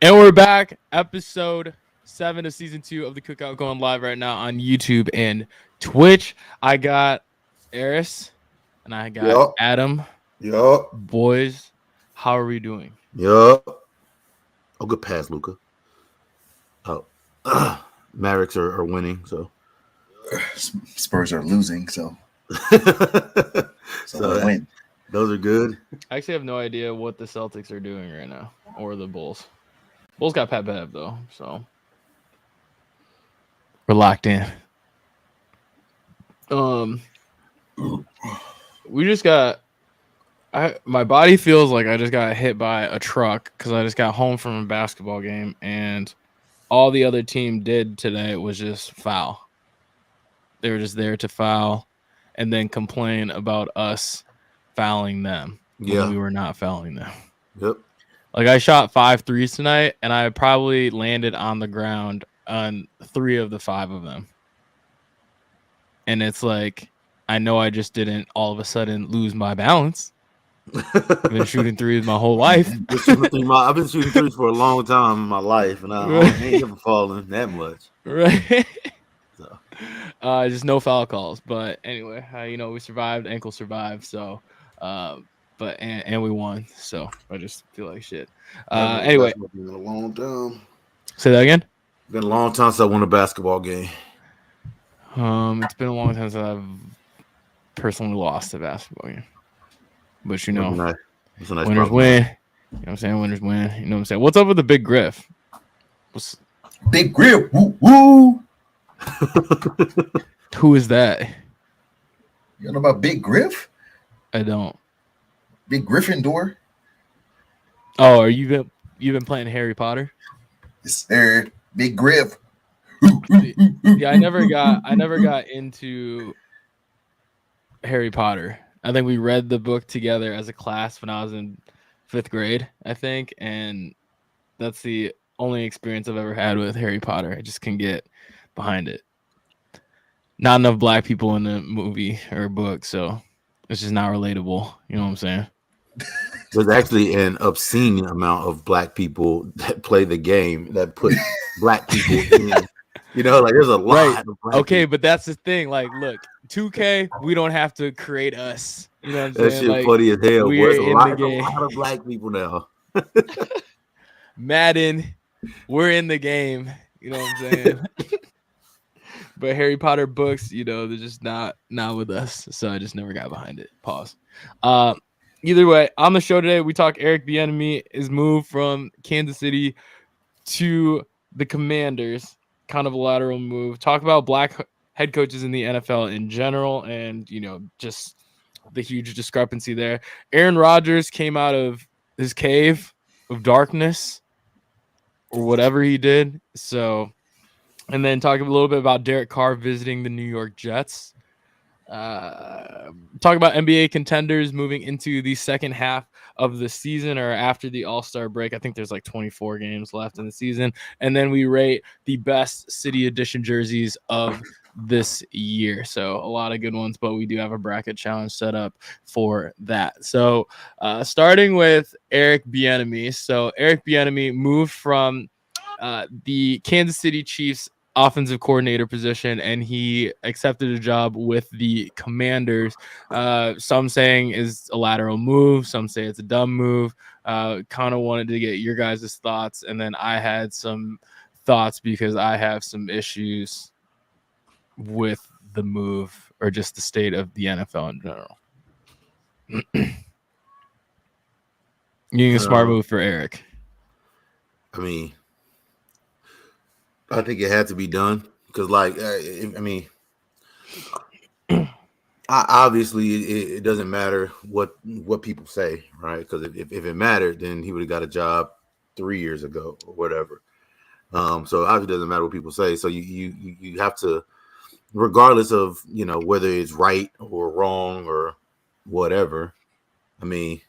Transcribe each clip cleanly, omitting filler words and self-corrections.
And we're back, episode 7 of season 2 of the Cookout going live right now on YouTube and Twitch. I got Eris and I got Yup. Adam. Yup. Boys, how are we doing? Yup. Oh, good pass, Luca. Oh, Mavericks are winning, so Spurs are losing, so so win. Those are good. I actually have no idea what the Celtics are doing right now, or the Bulls. Bulls got Pat Bev though, so we're locked in. We just got. My body feels like I just got hit by a truck because I just got home from a basketball game, and all the other team did today was just foul. They were just there to foul, and then complain about us fouling them when we were not fouling them. Yep. Like I shot 5 threes tonight, and I probably landed on the ground on 3 of the 5 of them. And it's like, I know I just didn't all of a sudden lose my balance. I've been shooting threes my whole life. I've been shooting threes for a long time in my life, and I ain't ever fallen that much. Right. So. Just no foul calls. But anyway, we survived. Ankle survived. So, but we won. So I just feel like shit. Anyway, it's been a long time. Say that again. It's been a long time since I won a basketball game. It's been a long time since I've personally lost a basketball game. But that's a nice winners win. You know what I'm saying? Winners win. You know what I'm saying? What's up with the Big Griff? Big Griff? Woo woo. Who is that? You don't know about Big Griff? I don't. Big Gryffindor? Oh, you've been playing Harry Potter? Yes, sir. Big Griff. Yeah, I never got into Harry Potter. I think we read the book together as a class when I was in 5th grade, I think, and that's the only experience I've ever had with Harry Potter. I just can get behind it. Not enough black people in the movie or book, so it's just not relatable. You know what I'm saying? There's actually an obscene amount of black people that play the game that put black people in. You know, like there's a lot. Right. Of black okay, people. But that's the thing. Like, look, 2K, we don't have to create us. You know what I'm that saying? Shit like, funny as hell. We're in the game. A lot of black people now. Madden, we're in the game. You know what I'm saying? But Harry Potter books, they're just not with us. So I just never got behind it. Pause. Either way, on the show today, we talk Eric Bieniemy is moved from Kansas City to the Commanders. Kind of a lateral move. Talk about black head coaches in the NFL in general, and just the huge discrepancy there. Aaron Rodgers came out of his cave of darkness, or whatever he did. So, and then talk a little bit about Derek Carr visiting the New York Jets. Talk about NBA contenders moving into the second half of the season or after the All-Star break. I think there's like 24 games left in the season. And then we rate the best city edition jerseys of this year. So a lot of good ones, but we do have a bracket challenge set up for that. So starting with Eric Bieniemy. So Eric Bieniemy moved from the Kansas City Chiefs offensive coordinator position, and he accepted a job with the Commanders. Some saying is a lateral move, some say it's a dumb move. Kind of wanted to get your guys' thoughts, and then I had some thoughts because I have some issues with the move or just the state of the NFL in general. Getting a smart move for Eric. I mean, I think it had to be done because, obviously it doesn't matter what people say, right? Because if it mattered, then he would have got a job 3 years ago or whatever. So obviously it doesn't matter what people say. So you have to, regardless of whether it's right or wrong or whatever. I mean,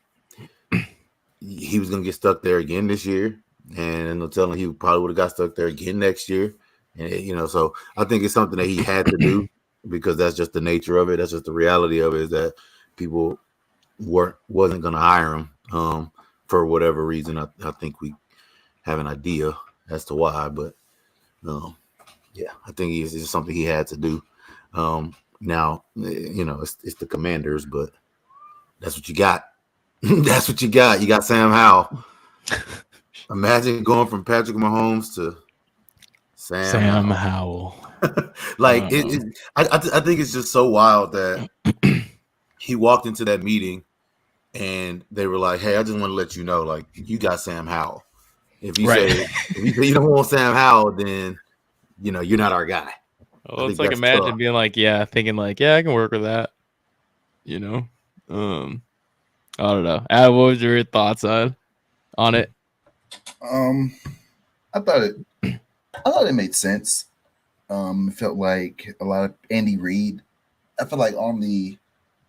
he was gonna get stuck there again this year. And they'll tell him he probably would have got stuck there again next year. And, so I think it's something that he had to do because that's just the nature of it. That's just the reality of it, is that people wasn't going to hire him for whatever reason. I think we have an idea as to why, but yeah, I think it's just something he had to do. Now, it's the Commanders, but that's what you got. That's what you got. You got Sam Howell. Imagine going from Patrick Mahomes to Sam Howell. Like I think it's just so wild that he walked into that meeting and they were like, "Hey, I just want to let you know, like, you got Sam Howell. If you say you don't want Sam Howell, then you're not our guy." Well, it's like imagine being like, thinking like, I can work with that. I don't know. Adam, what was your thoughts on it? I thought it made sense. It felt like a lot of Andy Reid. I feel like on the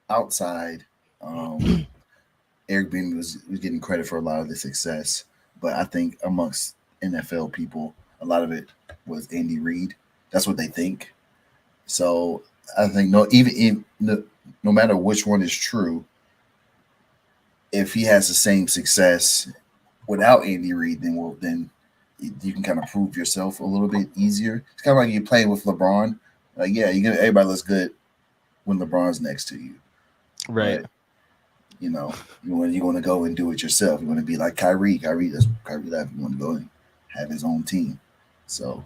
outside, Eric Bieniemy was getting credit for a lot of the success, but I think amongst NFL people, a lot of it was Andy Reid. That's what they think. So I think no matter which one is true, if he has the same success without Andy Reid, then you can kind of prove yourself a little bit easier. It's kind of like you playing with LeBron. Like, everybody looks good when LeBron's next to you, right? But, you want to go and do it yourself. You want to be like Kyrie. Kyrie left. You want to go and have his own team. So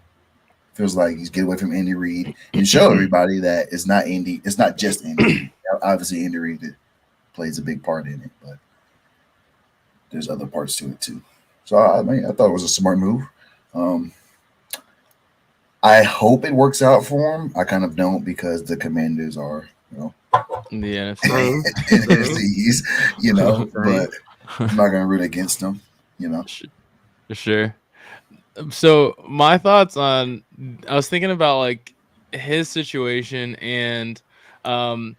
feels like he's get away from Andy Reid and show everybody that it's not Andy. It's not just Andy Reid. Obviously, Andy Reid plays a big part in it, but there's other parts to it too. So I thought it was a smart move. I hope it works out for him. I kind of don't because the Commanders are, in the NFCs, but I'm not gonna root against them, Sure. So my thoughts on, I was thinking about like his situation, and I'm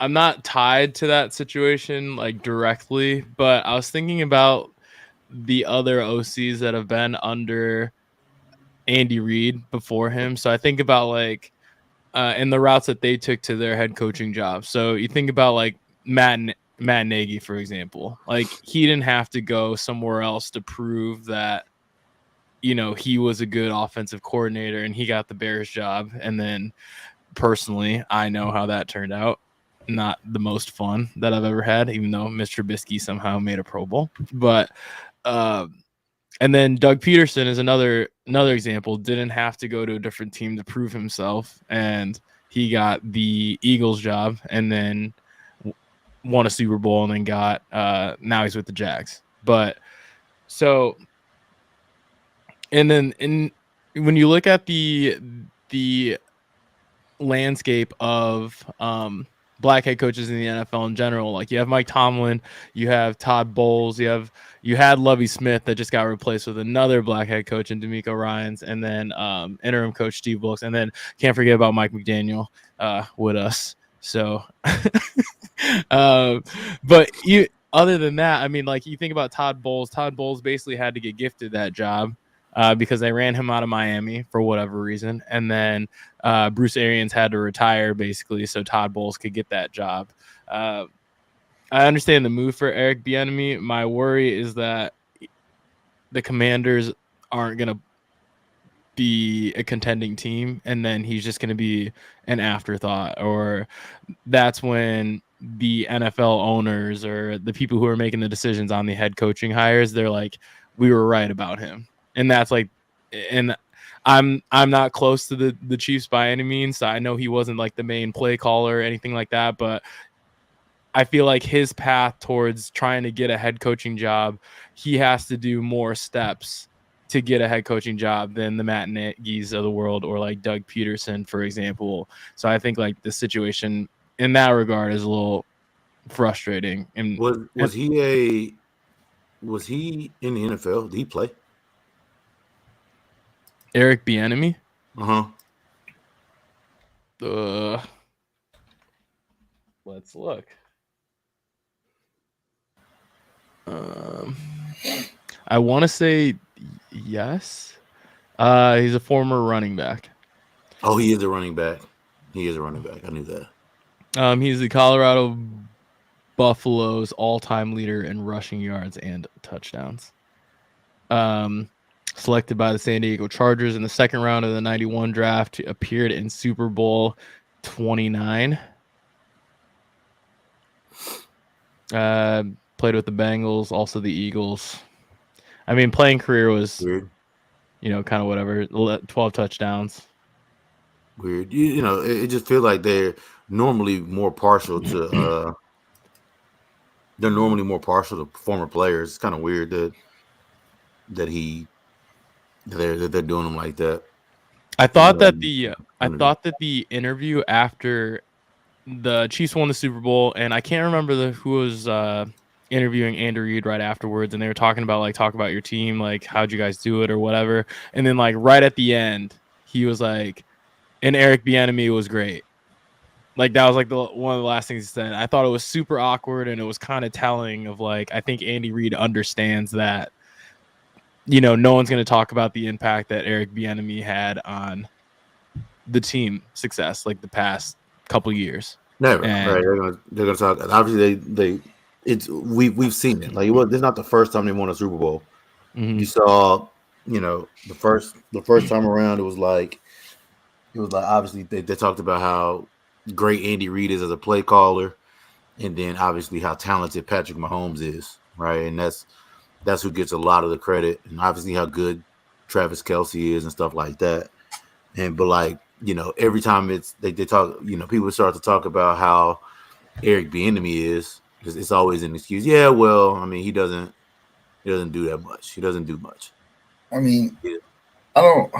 not tied to that situation like directly, but I was thinking about the other OCs that have been under Andy Reid before him. So I think about like and the routes that they took to their head coaching job. So you think about like Matt Nagy, for example. Like he didn't have to go somewhere else to prove that he was a good offensive coordinator, and he got the Bears job. And then personally, I know how that turned out. Not the most fun that I've ever had, even though Mr. Trubisky somehow made a Pro Bowl. But and then Doug Peterson is another example. Didn't have to go to a different team to prove himself, and he got the Eagles job, and then won a Super Bowl, and then got now he's with the Jags. But so, and then when you look at the landscape of black head coaches in the NFL in general, like you have Mike Tomlin, you have Todd Bowles, you had Lovie Smith that just got replaced with another black head coach in D'Amico Ryans, and then interim coach Steve Wilkes, and then can't forget about Mike McDaniel with us. So, but other than that, I mean, like you think about Todd Bowles. Todd Bowles basically had to get gifted that job because they ran him out of Miami for whatever reason, and then Bruce Arians had to retire basically so Todd Bowles could get that job. I understand the move for Eric Bieniemy. My worry is that the Commanders aren't going to be a contending team, and then he's just going to be an afterthought, or that's when the NFL owners or the people who are making the decisions on the head coaching hires, they're like, we were right about him. And that's like, and I'm not close to the Chiefs by any means. So I know he wasn't like the main play caller or anything like that, but I feel like his path towards trying to get a head coaching job, he has to do more steps to get a head coaching job than the Matt Nagy's of the world or like Doug Peterson, for example. So I think like the situation in that regard is a little frustrating. And was he in the NFL? Did he play? Eric Bieniemy? Let's look. I want to say yes. He's a former running back. Oh, he is a running back. I knew that. He's the Colorado Buffalo's all-time leader in rushing yards and touchdowns. selected by the San Diego Chargers in the second round of the 91 draft, appeared in Super Bowl 29. Played with the Bengals, also the Eagles. I mean, playing career was, Weird. Kind of whatever, 12 touchdowns. Weird. It just feels like they're normally more partial to former players. It's kind of weird that they're doing them like that. I thought that the interview after the Chiefs won the Super Bowl, and I can't remember who was interviewing Andy Reid right afterwards, and they were talking about talk about your team, how'd you guys do it or whatever, and then right at the end he was like, and Eric Bieniemy was great. That was one of the last things he said. I thought it was super awkward, and it was kind of telling of I think Andy Reid understands that no one's going to talk about the impact that Eric Bieniemy had on the team success the past couple years. Never. Right. They're gonna talk. Obviously, we've seen it. This is not the first time they won a Super Bowl. Mm-hmm. You saw, the first time around, it was obviously they talked about how great Andy Reid is as a play caller, and then obviously how talented Patrick Mahomes is, right? And that's who gets a lot of the credit, and obviously how good Travis Kelce is and stuff like that. But every time they talk, people start to talk about how Eric Bieniemy is, because it's always an excuse. Yeah, well, I mean, he doesn't do that much. He doesn't do much. I mean, I don't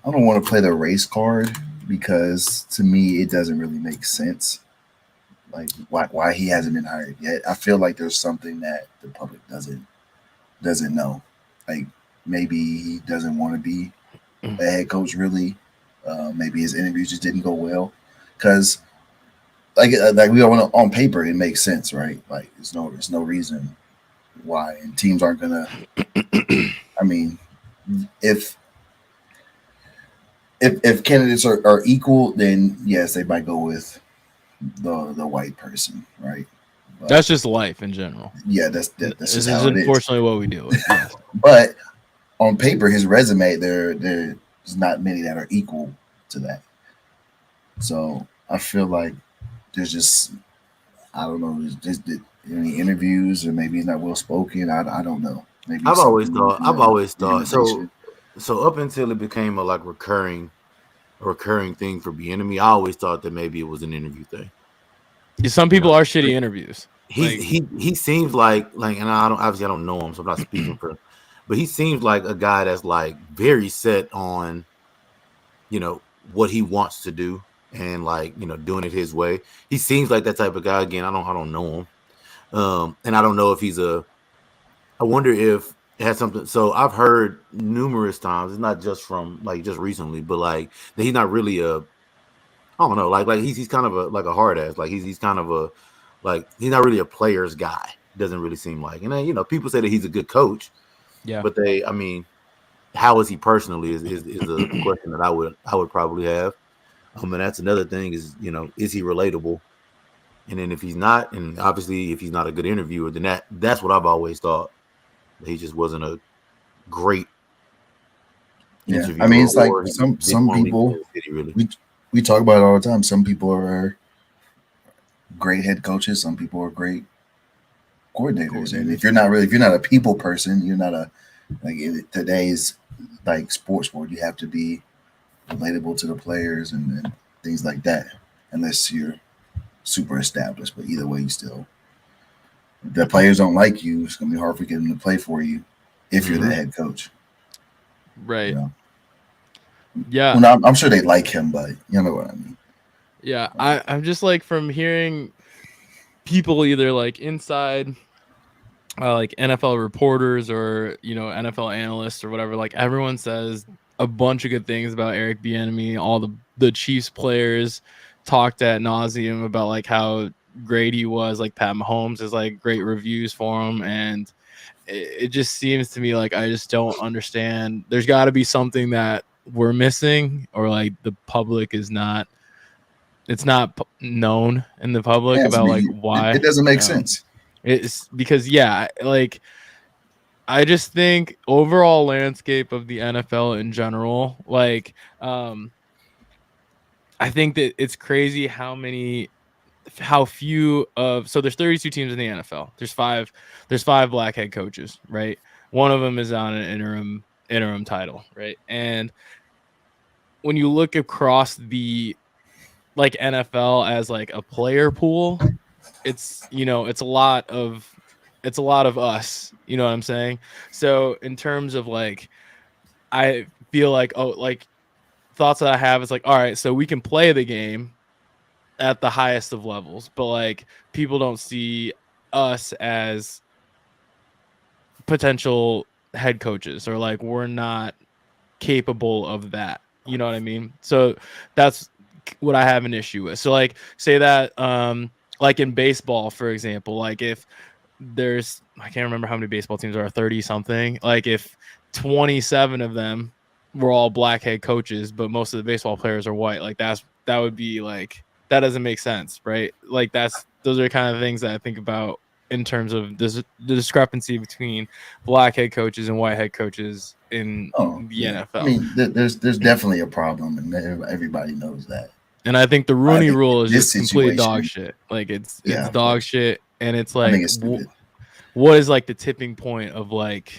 want to play the race card, because to me it doesn't really make sense. Why he hasn't been hired yet. I feel like there's something that the public doesn't know. Maybe he doesn't want to be a head coach really. Maybe his interviews just didn't go well, because we all on paper it makes sense, right? There's no reason why, and teams aren't gonna. I mean, if candidates are equal, then yes, they might go with the white person, right? But that's just life in general. Yeah, that's this just is how it unfortunately what we deal with. Yes. But on paper, his resume, there's not many that are equal to that. So I feel like there's just, I don't know, there's just any interviews, or maybe he's not well spoken. I don't know. Maybe I've always thought so up until it became a recurring thing for Bieniemy, I always thought that maybe it was an interview thing. Some people are shitty interviews. He seems like, and I don't know him, so I'm not speaking for him, but he seems like a guy that's very set on, what he wants to do, and doing it his way. He seems like that type of guy. Again, I don't know him, and I don't know if I wonder if it has something. So I've heard numerous times, it's not just from just recently, but that he's not really I don't know, he's kind of a hard ass. He's kind of he's not really a player's guy. Doesn't really seem like. And then, people say that he's a good coach. Yeah. But how is he personally is a question that I would probably have. And that's another thing is he relatable? And then if he's not, and obviously if he's not a good interviewer, then that's what I've always thought. He just wasn't a great interviewer. I mean, it's some people. Really. We talk about it all the time. Some people are great head coaches. Some people are great coordinators. And if you're not a people person, you're not in today's sports world, you have to be relatable to the players and things like that. Unless you're super established, but either way, if the players don't like you, it's gonna be hard for them to play for you if you're the head coach. Right. Yeah. Well, I'm sure they like him, but you know what I mean. Yeah, I'm just from hearing people either inside, NFL reporters or NFL analysts or whatever. Everyone says a bunch of good things about Eric Bieniemy. All the Chiefs players talked ad nauseum about how great he was. Pat Mahomes has great reviews for him, and it just seems to me I just don't understand. There's got to be something that we're missing, or the public is not. It's not known in the public about why it doesn't make sense. It's because I just think overall landscape of the NFL in general, like, I think that it's crazy how few of, so there's 32 teams in the NFL. There's five black head coaches, right? One of them is on an interim title, right? And when you look across the like NFL as like a player pool, it's it's a lot of us, you know what I'm saying? So in terms of like, I feel like, like thoughts that I have is like, all right, so we can play the game at the highest of levels, but like people don't see us as potential head coaches, or like we're not capable of that. You know what I mean? So that's what I have an issue with. So like say that like in baseball, for example, like if there's, I can't remember how many baseball teams are, 30 something, like if 27 of them were all black head coaches, but most of the baseball players are white, like that would be like, that doesn't make sense, right? Like those are kind of things that I think about in terms of the discrepancy between black head coaches and white head coaches in Oh the yeah, I NFL. mean, there's definitely a problem, and everybody knows that. And I think the I Rooney think Rule is this just complete dog situation, shit. Like it's yeah, of dog course, shit, and it's I think like, it's stupid. what is like the tipping point of like,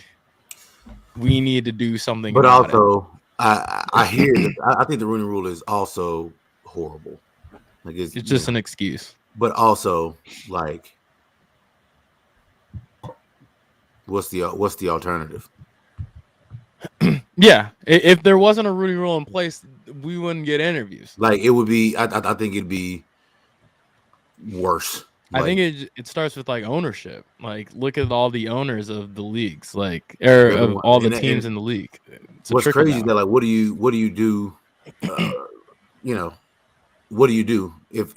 we need to do something But about it? also, I hear that I think the Rooney Rule is also horrible. Like It's just an excuse. but also like, what's the alternative? Yeah, if there wasn't a Rooney Rule in place, we wouldn't get interviews. Like it would be. I think it'd be worse. I think it starts with like ownership. Like look at all the owners of the leagues, like or of all the teams in the league. It's what's crazy is that like, what do you do? You know, what do you do if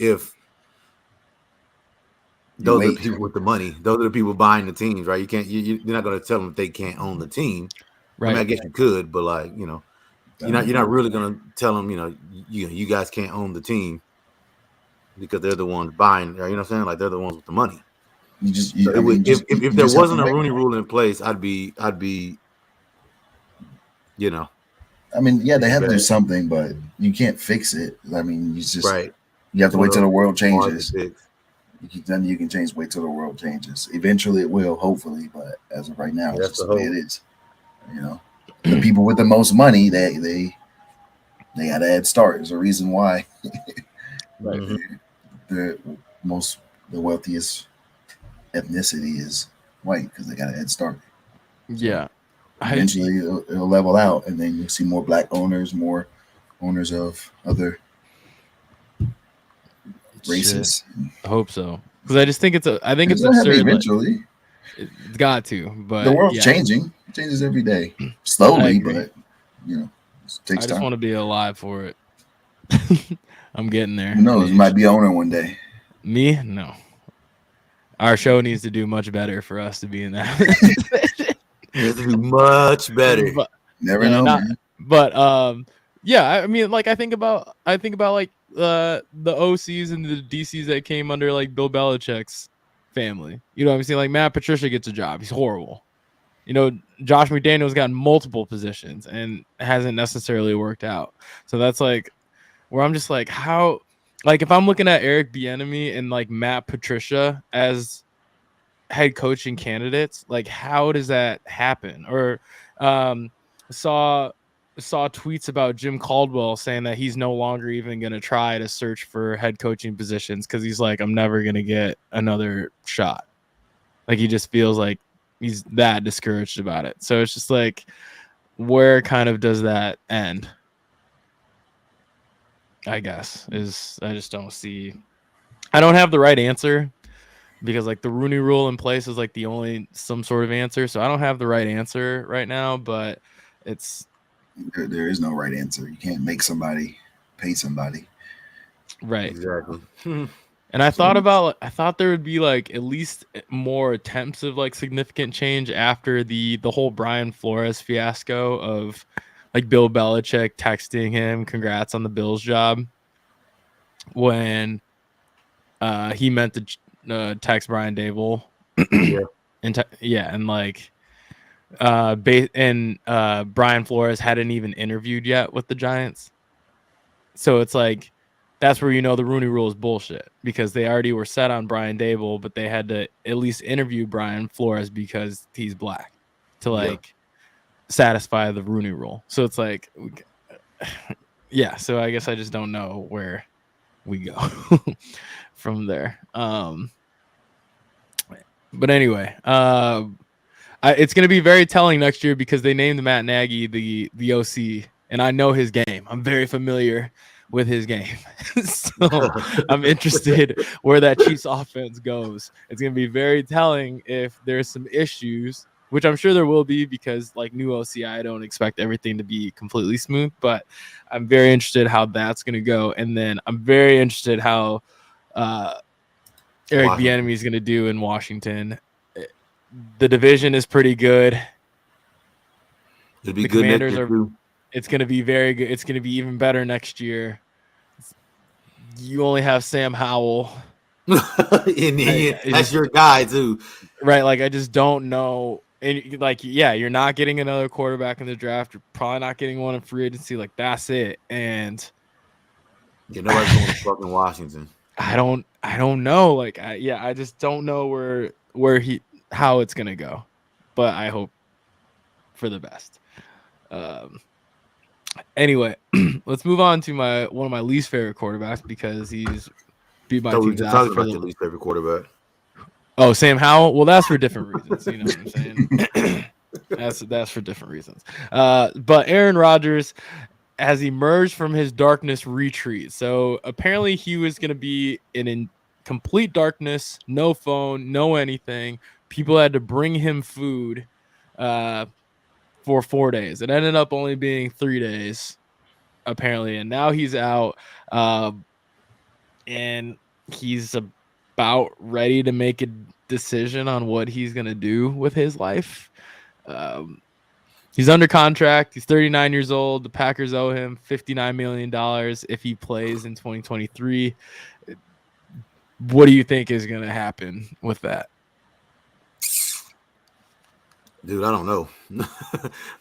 those are the people with the money? Those are the people buying the teams, right? You can't. You're not going to tell them they can't own the team. Right. I mean, I guess you could, but like, you're not really going to tell them, you guys can't own the team because they're the ones buying. You know what I'm saying? Like they're the ones with the money. If there wasn't a Rooney Rule in place, I'd be, I mean, yeah, they have to do something, but you can't fix it. I mean, you just right. You have to wait till the world changes. Then you can change. Wait till the world changes. Eventually, it will, hopefully. But as of right now, it's just the way it is. The people with the most money, they got a head start. There's a reason why. The wealthiest ethnicity is white, because they got a head start. Yeah. Eventually, it'll level out, and then you'll see more black owners, more owners of other races. I hope so, because I just think it's absurd. Eventually, it's got to, but the world's changing. It changes every day, slowly, but it takes time. I just want to be alive for it. I'm getting there. Who knows? You might be owner one day. Me? No. Our show needs to do much better for us to be in that. It has to do much better. But, never know, man. But yeah, I mean, like I think about like the OCs and the DCs that came under like Bill Belichick's family. You know what I'm saying? Like Matt Patricia gets a job. He's horrible. Josh McDaniels got multiple positions and hasn't necessarily worked out. So that's like where I'm just like, how, like if I'm looking at Eric Bieniemy and like Matt Patricia as head coaching candidates, like how does that happen? Or saw tweets about Jim Caldwell saying that he's no longer even going to try to search for head coaching positions because he's like, I'm never going to get another shot. Like he just feels like he's that discouraged about it. So it's just like, where kind of does that end? I guess I just don't see. I don't have the right answer because like the Rooney Rule in place is like the only some sort of answer. So I don't have the right answer right now, but there is no right answer. You can't make somebody pay somebody. Right. Exactly. And I thought there would be like at least more attempts of like significant change after the whole Brian Flores fiasco of like Bill Belichick texting him congrats on the Bills job when he meant to text Brian Dable. Yeah. And like Brian Flores hadn't even interviewed yet with the Giants. So it's like that's where the Rooney Rule is bullshit, because they already were set on Brian Dable, but they had to at least interview Brian Flores because he's black to satisfy the Rooney Rule. So it's like, yeah. So I guess I just don't know where we go from there. But anyway, it's going to be very telling next year because they named Matt Nagy the OC, and I know his game. I'm very familiar with his game. So I'm interested where that Chiefs offense goes. It's going to be very telling if there's some issues, which I'm sure there will be, because like new OC, I don't expect everything to be completely smooth, but I'm very interested how that's going to go. And then I'm very interested how Eric Bieniemy is going to do in Washington. The division is pretty good. It'll be good next year too. It's going to be very good. It's going to be even better next year. You only have Sam Howell. That's your guy too. Right. Like, I just don't know. And like, yeah, you're not getting another quarterback in the draft. You're probably not getting one in free agency. Like, that's it. And nobody's going to fucking Washington. I don't know. Like, I just don't know how it's going to go, but I hope for the best. Anyway, let's move on to one of my least favorite quarterbacks, because he's beat my team's ass for your least favorite quarterback. Oh, Sam Howell. Well, that's for different reasons. You know what I'm saying? that's for different reasons. But Aaron Rodgers has emerged from his darkness retreat. So apparently he was going to be in complete darkness, no phone, no anything. People had to bring him food for 4 days. It ended up only being 3 days, apparently. And now he's out, and he's about ready to make a decision on what he's going to do with his life. He's under contract. He's 39 years old. The Packers owe him $59 million if he plays in 2023. What do you think is going to happen with that? Dude, I don't know.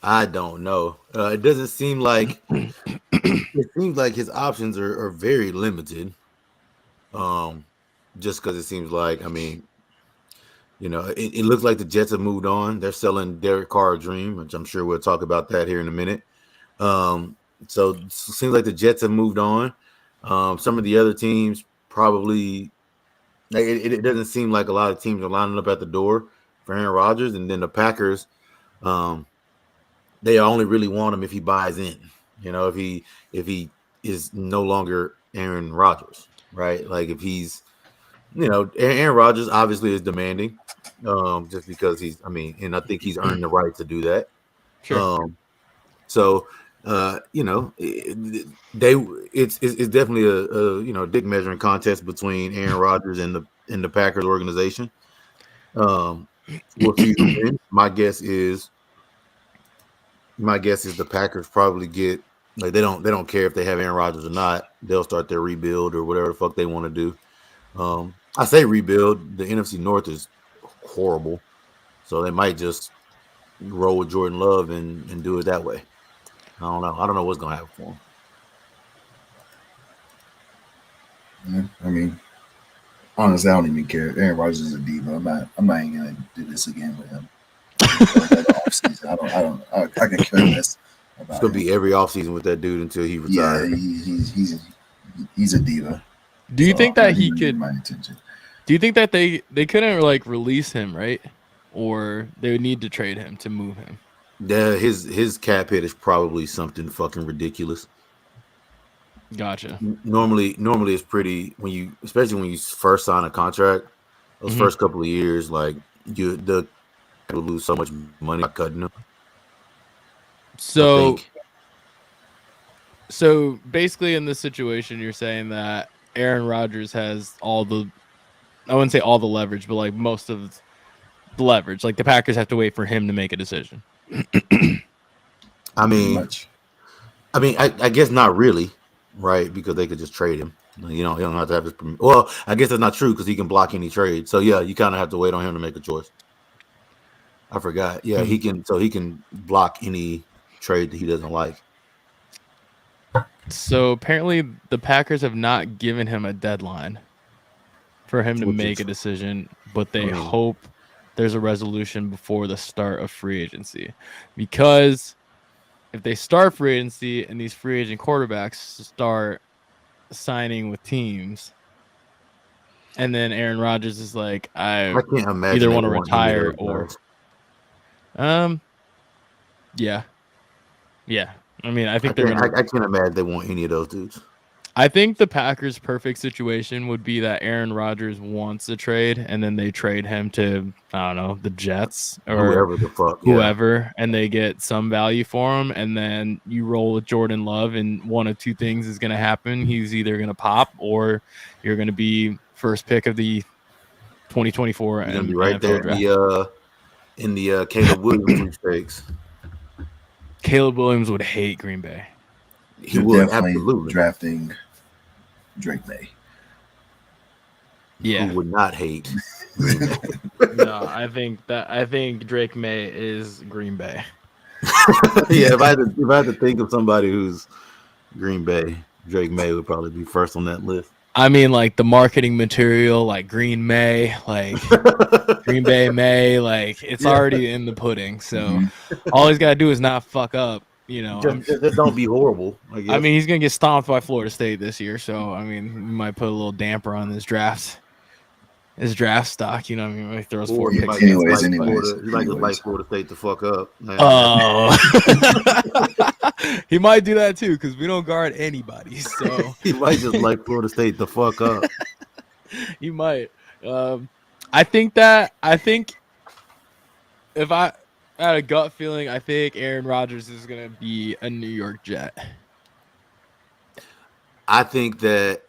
I don't know. It doesn't seem like it seems like his options are very limited. Just because it seems like, I mean, it looks like the Jets have moved on. They're selling Derek Carr a dream, which I'm sure we'll talk about that here in a minute. So it seems like the Jets have moved on. Some of the other teams probably, it doesn't seem like a lot of teams are lining up at the door for Aaron Rodgers. And then the Packers, they only really want him if he buys in. If he is no longer Aaron Rodgers, right? Like if he's, Aaron Rodgers obviously is demanding, just because and I think he's earned the right to do that. Sure. It's definitely a dick measuring contest between Aaron Rodgers and the Packers organization. We'll see who wins. My guess is the Packers probably get, like, they don't care if they have Aaron Rodgers or not. They'll start their rebuild or whatever the fuck they want to do. I say rebuild. The NFC North is horrible, so they might just roll with Jordan Love and do it that way. I don't know. I don't know what's gonna happen for him. I mean, honestly, I don't even care. Aaron Rodgers is a diva. I'm not even gonna do this again with him. I can care less about It's gonna be every offseason with that dude until he retires. Yeah, he's a diva. Do you think that he could? Do you think that they couldn't like release him, right? Or they would need to trade him to move him? Yeah, his cap hit is probably something fucking ridiculous. Gotcha. Normally it's pretty, especially when you first sign a contract. Those first couple of years, like you will lose so much money by cutting them. So basically, in this situation, you're saying that Aaron Rodgers has I wouldn't say all the leverage, but like most of the leverage. Like the Packers have to wait for him to make a decision. I guess not really, right? Because they could just trade him. He don't have to have his permission. Well, I guess that's not true because he can block any trade. So yeah, you kind of have to wait on him to make a choice. I forgot. Yeah, he can. So he can block any trade that he doesn't like. So apparently the Packers have not given him a deadline for him to Which make is- a decision, but they I mean- hope there's a resolution before the start of free agency. Because if they start free agency and these free agent quarterbacks start signing with teams, and then Aaron Rodgers is like, I I can't imagine either they want to want any of retire those or guys. yeah. I mean, I think I they're gonna. can't imagine they want any of those dudes. I think the Packers' perfect situation would be that Aaron Rodgers wants a trade, and then they trade him to, I don't know, the Jets or Whoever the fuck, yeah. whoever, and they get some value for him, and then you roll with Jordan Love, and one of two things is going to happen. He's either going to pop, or you're going to be first pick of the 2024 He's gonna be NFL right there draft. in the Caleb Williams stakes. Caleb Williams would hate Green Bay. He They're would definitely absolutely. drafting Drake May. Yeah, Who would not hate? no, I think Drake May is Green Bay. Yeah, if I had to think of somebody who's Green Bay, Drake May would probably be first on that list. I mean, like the marketing material, like Green May, like Green Bay May, like it's already in the pudding. So all he's got to do is not fuck up. You know, Just don't be horrible. I guess. I mean, he's gonna get stomped by Florida State this year. So I mean, we might put a little damper on his draft stock. You know, what I mean, he throws four he picks. might Anyways, just like Florida State to fuck up. Man. Oh, he might do that too because we don't guard anybody. So He might just like Florida State to fuck up. he might. I think if I had a gut feeling, I think Aaron Rodgers is gonna be a New York Jet. I think that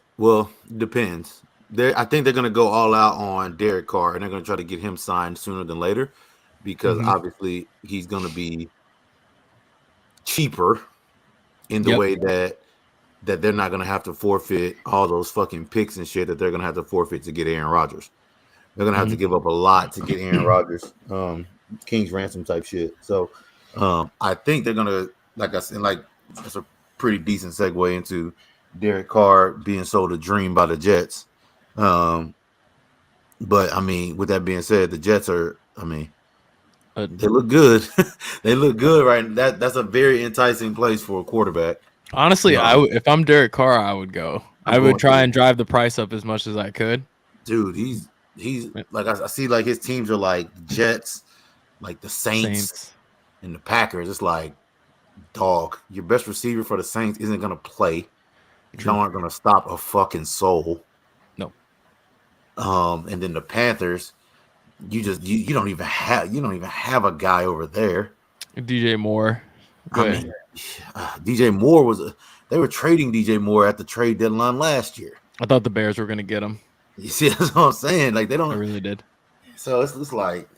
depends. I think they're gonna go all out on Derek Carr and they're gonna try to get him signed sooner than later because obviously he's gonna be cheaper in the way that they're not gonna have to forfeit all those fucking picks and shit that they're gonna have to forfeit to get Aaron Rodgers. They're gonna have to give up a lot to get Aaron Rodgers, King's ransom type shit. So I think they're gonna, like I said, like that's a pretty decent segue into Derek Carr being sold a dream by the Jets. But I mean, with that being said, the Jets are, I mean, they look good. They look good, right? That's a very enticing place for a quarterback. Honestly, if I'm Derek Carr, I would go. I would try and drive the price up as much as I could. Dude, he's like I see like his teams are like the Jets, like the Saints and the Packers. It's like, dog, your best receiver for the Saints isn't gonna play. You aren't gonna stop a fucking soul. No. And then the Panthers, you don't even have a guy over there. DJ Moore. Mean, DJ Moore they were trading DJ Moore at the trade deadline last year. I thought the Bears were going to get him. You see, that's what I'm saying. Like they don't. I really did. So it's like.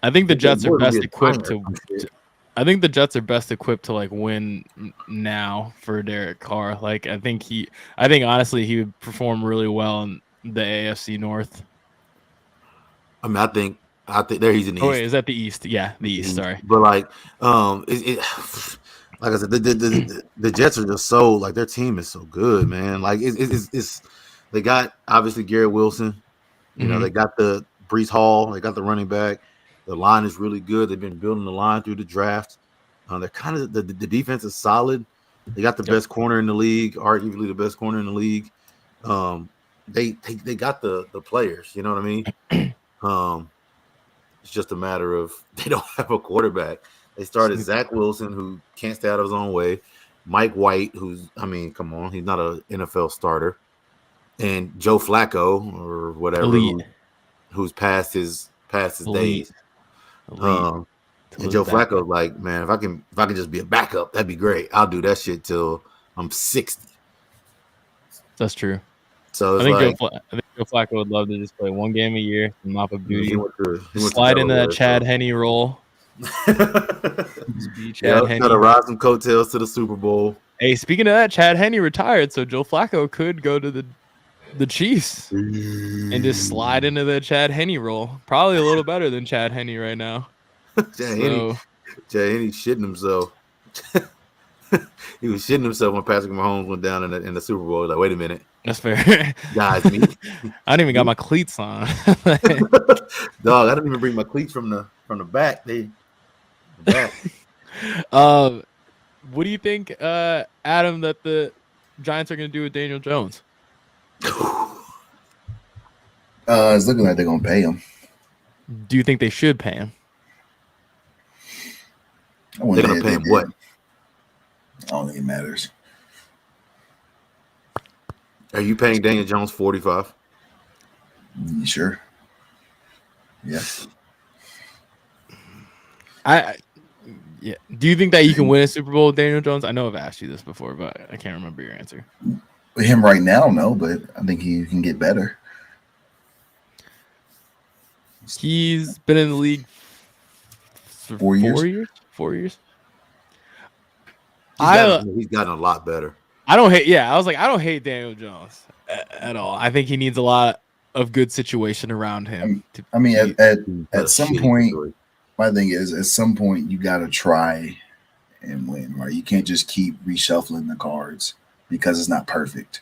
I think the Jets are best equipped to. I think the Jets are best equipped to like win now for Derek Carr. Like I think honestly he would perform really well in the AFC North. I mean, I think there he's in the East. Wait, is that the East? Yeah, the East. Sorry, but like, like I said, the Jets are just so like their team is so good, man. Like it's they got obviously Garrett Wilson. You know, they got the Breece Hall. They got the running back. The line is really good. They've been building the line through the draft. They're kind of the defense is solid. They got the best corner in the league, arguably the best corner in the league. They got the players. You know what I mean? It's just a matter of they don't have a quarterback. They started Zach Wilson, who can't stay out of his own way. Mike White, come on, he's not an NFL starter. And Joe Flacco or whatever, who's past his days. And Joe Flacco's like, man, if I can just be a backup, that'd be great. I'll do that shit till I'm 60. That's true. So I think Joe Flacco would love to just play one game a year, mop up duty, slide into that Chad Henne role. Try to ride some coattails to the Super Bowl. Hey, speaking of that, Chad Henne retired, so Joe Flacco could go to the the Chiefs and just slide into the Chad Henne role. Probably a little better than Chad Henne right now. Chad Henne shitting himself. He was shitting himself when Patrick Mahomes went down in the Super Bowl. Like, wait a minute, that's fair. guys, me. I didn't even got my cleats on. Dog, I didn't even bring my cleats from the back. Back. What do you think, Adam, that the Giants are going to do with Daniel Jones? It's looking like they're gonna pay him. Do you think they should pay him? They're gonna pay him what? I don't think it matters. Are you paying Daniel Jones 45? You sure? Yeah. Yeah. Do you think that you can win a Super Bowl with Daniel Jones? I know I've asked you this before, but I can't remember your answer. With him right now, no, but I think he can get better. He's been in the league for 4 years. 4 years. He's gotten a lot better. I don't hate. Yeah, I was like, I don't hate Daniel Jones at all. I think he needs a lot of good situation around him. At some point, my thing is, at some point, you got to try and win, right? You can't just keep reshuffling the cards because it's not perfect.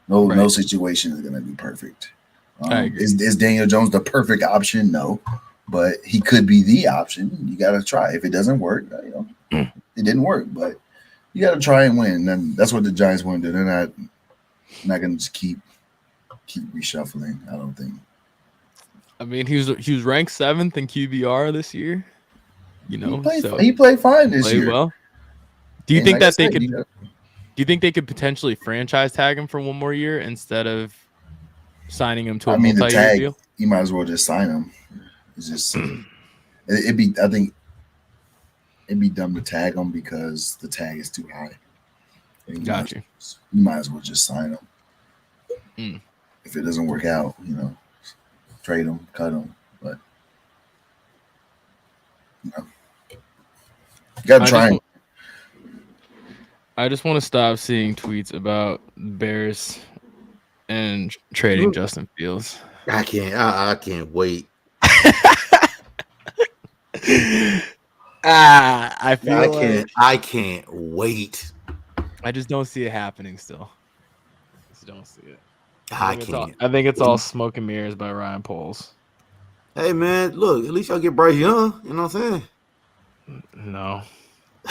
No situation is going to be perfect. Is Daniel Jones the perfect option? No, but he could be the option. You got to try. If it doesn't work, it didn't work, but you got to try and win. And that's what the Giants want to do. They're not going to just keep reshuffling. I don't think. I mean, he was ranked 7th in QBR this year. You know, he played fine this year. Well, do you think that they could? Do you think they could potentially franchise tag him for one more year instead of signing him to a multi-year deal? You might as well just sign him. It's just it'd be. I think it'd be dumb to tag him because the tag is too high. Got you. You might as well just sign him. If it doesn't work out, trade him, cut him, but you gotta try. I just want to stop seeing tweets about Bears and trading Justin Fields. I can't wait. I can't wait. I just don't see it happening still. Just don't see it. I can't. I think it's all smoke and mirrors by Ryan Poles. Hey man, look, at least y'all get Bryce Young. You know what I'm saying? No.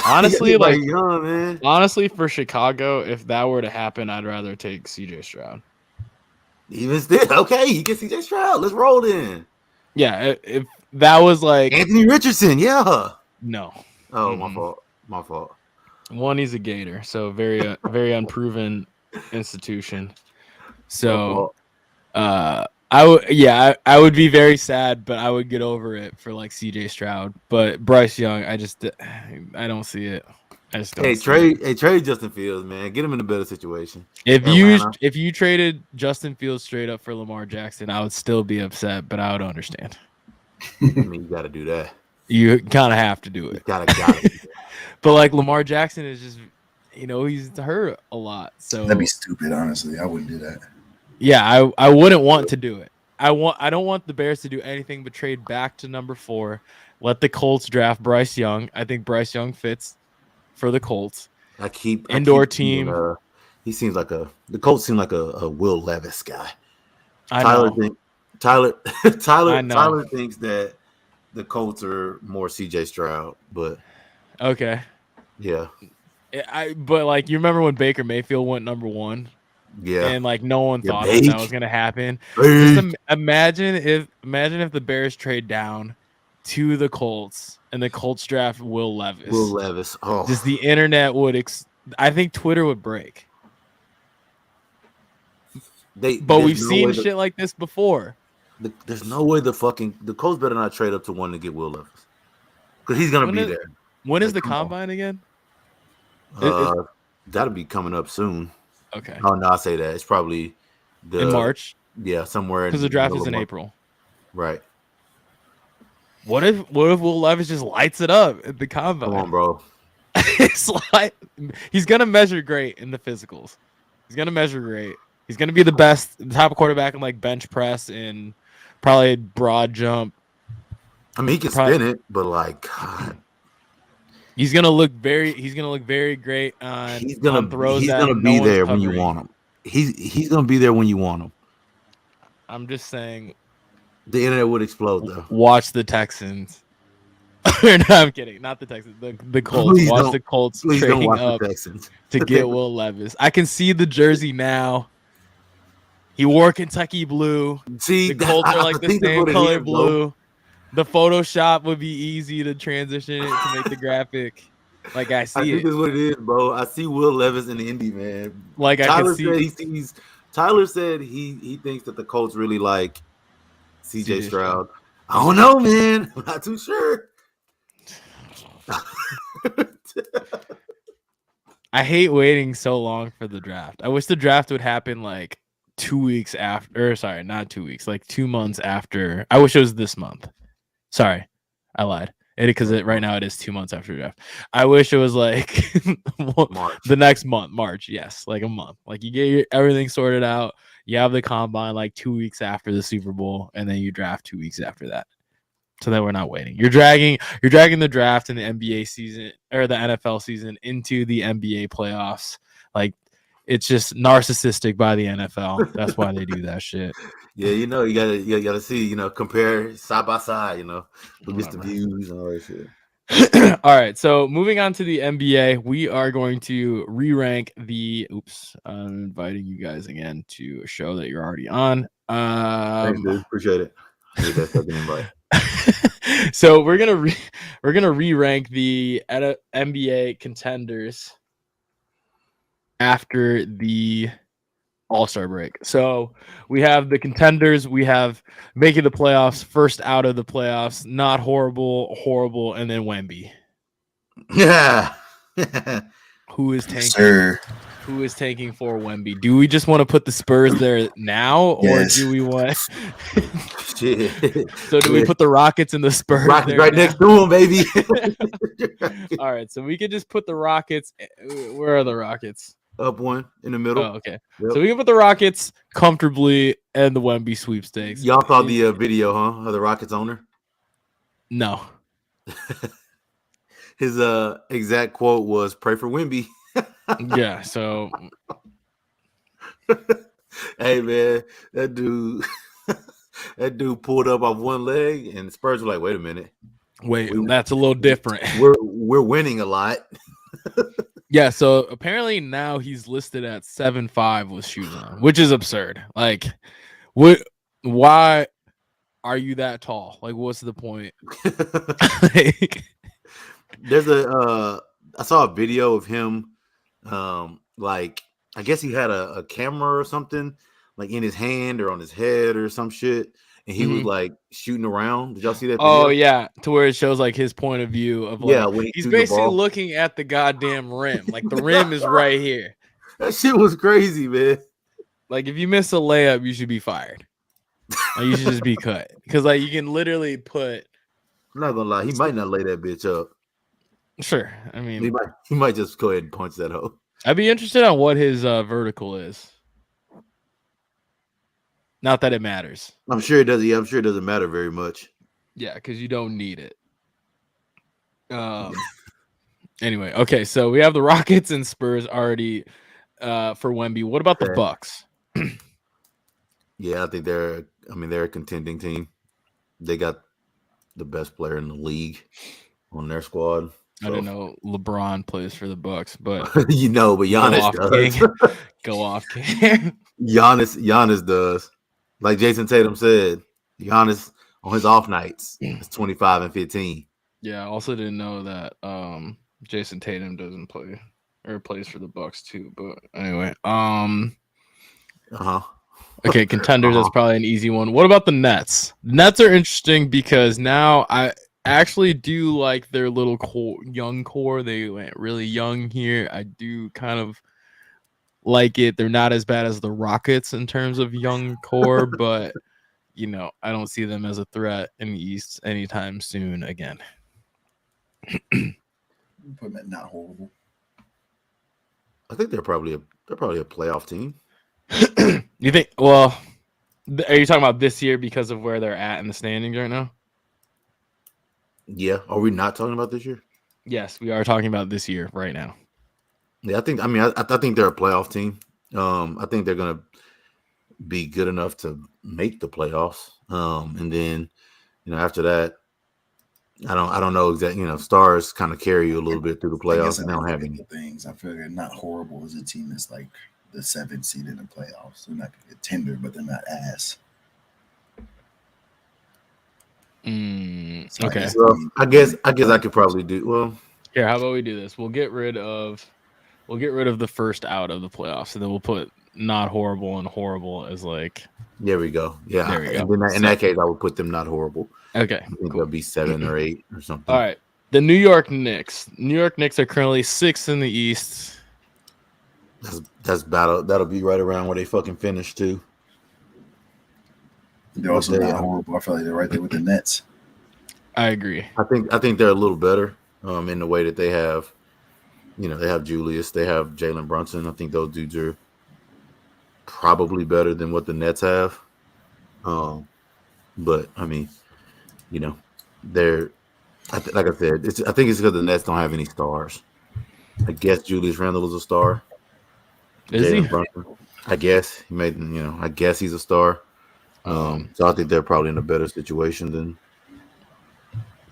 Honestly, Young, man. Honestly, for Chicago, if that were to happen, I'd rather take CJ Stroud. Even still, okay, you get CJ Stroud. Let's roll in. Yeah, if that was like Anthony Richardson, yeah. No. Oh, my fault. One, he's a Gator, so very very unproven institution. So, I would be very sad, but I would get over it for like CJ Stroud. But Bryce Young, I don't see it. I just don't. Trade Justin Fields, man. Get him in a better situation. If you traded Justin Fields straight up for Lamar Jackson, I would still be upset, but I would understand. I mean, you got to do that. You kind of have to do it. You gotta do that. But like Lamar Jackson is just, he's hurt a lot. So that'd be stupid. Honestly, I wouldn't do that. Yeah, I wouldn't want to do it. I don't want the Bears to do anything but trade back to number 4. Let the Colts draft Bryce Young. I think Bryce Young fits for the Colts. Team. He seems like the Colts seem like a Will Levis guy. Tyler thinks that the Colts are more CJ Stroud, but okay, yeah. But like, you remember when Baker Mayfield went number 1? Yeah, and like no one thought that was gonna happen. Just imagine if the Bears trade down to the Colts and the Colts draft Will Levis. Oh, just the internet would. I think Twitter would break. But we've seen shit like this before. There's no way the Colts better not trade up to 1 to get Will Levis, because he's gonna be there. When is the combine again? That'll be coming up soon. Okay. Oh no, I say that it's probably in March. Yeah, somewhere. Because the draft is in April. Right. What if Will Levis just lights it up at the combine? Come on, bro. It's like he's gonna measure great in the physicals. He's gonna measure great. He's going to be the best top quarterback in like bench press and probably broad jump. I mean, he can spin it, but like, God. He's gonna look very great on throws he's that gonna no be one's there covering. when you want him. He's gonna be there when you want him. I'm just saying. The internet would explode though. Watch the Texans. No, I'm kidding. Not the Texans. The Colts. Please watch the Colts trading up to get Will Levis. I can see the jersey now. He wore Kentucky blue. See, the Colts are like the same color blue. The Photoshop would be easy to transition it to make the graphic. Like I see I it. think that's what it is, bro. I see Will Levis in the Indy, man. Like Tyler I can see. Tyler said he thinks that the Colts really like CJ Stroud. I don't know, man. I'm not too sure. I hate waiting so long for the draft. I wish the draft would happen like 2 weeks after. Or sorry, not 2 weeks. Like 2 months after. I wish it was this month. Sorry, I lied. Because right now it is 2 months after the draft. I wish it was like the next month, March. Yes, like a month. Like you get everything sorted out. You have the combine like 2 weeks after the Super Bowl, and then you draft 2 weeks after that. So that we're not waiting. You're dragging the draft in the NBA season or the NFL season into the NBA playoffs. Like it's just narcissistic by the NFL. That's why they do that shit. Yeah, you gotta see, compare side by side, who gets the views and all that shit. All right, so moving on to the NBA, we are going to re-rank the. I'm inviting you guys again to a show that you're already on. Thanks, dude. Appreciate it. I need that second invite. So we're gonna re-rank the NBA contenders after the All-Star break. So we have the contenders. We have making the playoffs, first out of the playoffs, not horrible, and then Wemby. Yeah. Who is tanking? Sir. Who is tanking for Wemby? Do we just want to put the Spurs there now, or do we want? So do we put the Rockets and the Spurs Rockets there right now? next to them, baby? All right, so we could just put the Rockets. Where are the Rockets? Up one in the middle. Oh, okay. Yep. So we can put the Rockets comfortably and the Wemby sweepstakes. Y'all saw the video, huh? Of the Rockets owner? No. His exact quote was, "Pray for Wemby." Yeah, so hey man, that dude pulled up off one leg, and the Spurs were like, "Wait a minute, that's a little different. We're winning a lot." Yeah, so apparently now he's listed at 7'5" with shoes on, which is absurd. Like, why are you that tall? Like, what's the point? There's I saw a video of him. Like I guess he had a camera or something like in his hand or on his head or some shit, and he was like shooting around. Did y'all see that video? Oh yeah, to where it shows like his point of view of like when he's basically looking at the goddamn rim. Like the rim is right here. That shit was crazy, man. Like if you miss a layup, you should be fired. Like, you should just be cut because like you can literally put. I'm not gonna lie, he might not lay that bitch up. Sure, I mean he might just go ahead and punch that hoe. I'd be interested on what his vertical is. Not that it matters. I'm sure it does. Yeah, I'm sure it doesn't matter very much. Yeah, because you don't need it. Anyway, okay, so we have the Rockets and Spurs already for Wemby. What about the Bucks? Yeah, I think they're a contending team. They got the best player in the league on their squad. So. I don't know. LeBron plays for the Bucks, but but Giannis does. Go off, King. Giannis does. Like Jason Tatum said, Giannis on his off nights is 25 and 15. Yeah, I also didn't know that Jason Tatum doesn't play or plays for the Bucks too. But anyway, Okay, contenders. That's probably an easy one. What about the Nets? Nets are interesting because now I actually do like their little young core. They went really young here. I do kind of like it. They're not as bad as the Rockets in terms of young core, but I don't see them as a threat in the East anytime soon again. Not horrible. I think they're probably a playoff team. You think? Well, are you talking about this year because of where they're at in the standings right now? Yeah. Are we not talking about this year? Yes, we are talking about this year right now. Yeah, I think. I mean, I think they're a playoff team. I think they're gonna be good enough to make the playoffs. And then, after that, I don't know exactly. Stars kind of carry you a little bit through the I guess playoffs, I and they don't look have at any. the things. I feel they're not horrible as a team that's like the 7th seed in the playoffs. They're not a contender, but they're not ass. So Okay. Well, I guess I could probably do well. Here, how about we do this? We'll get rid of the first out of the playoffs, and then we'll put not horrible and horrible as like. There we go. Yeah, There we go. and then in that case, I would put them not horrible. Okay. I think Cool. they'll be 7 or 8 or something. All right. The New York Knicks. New York Knicks are currently 6th in the East. That's battle. That'll be right around where they fucking finished too. They're also not horrible. I feel like they're right there with the Nets. I agree. I think they're a little better in the way that they have, they have Julius, they have Jalen Brunson. I think those dudes are probably better than what the Nets have. But I mean, they're like I said, I think it's because the Nets don't have any stars. I guess Julius Randle is a star. Is he? Brunson, I guess he made. I guess he's a star. So I think they're probably in a better situation than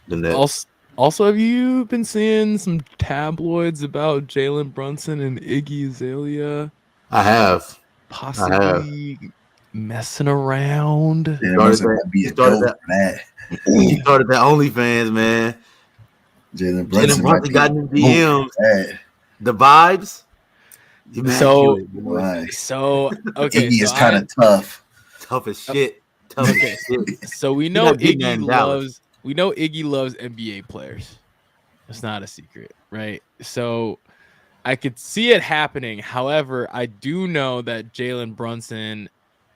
the Nets. Also, have you been seeing some tabloids about Jalen Brunson and Iggy Azalea? I have. Possibly messing around. Yeah, he started that OnlyFans, man. Jalen Brunson got in the DMs. The vibes. So okay, Iggy is kind of tough. Tough as shit. So we know Iggy loves NBA players. It's not a secret, right? So I could see it happening. However, I do know that Jalen Brunson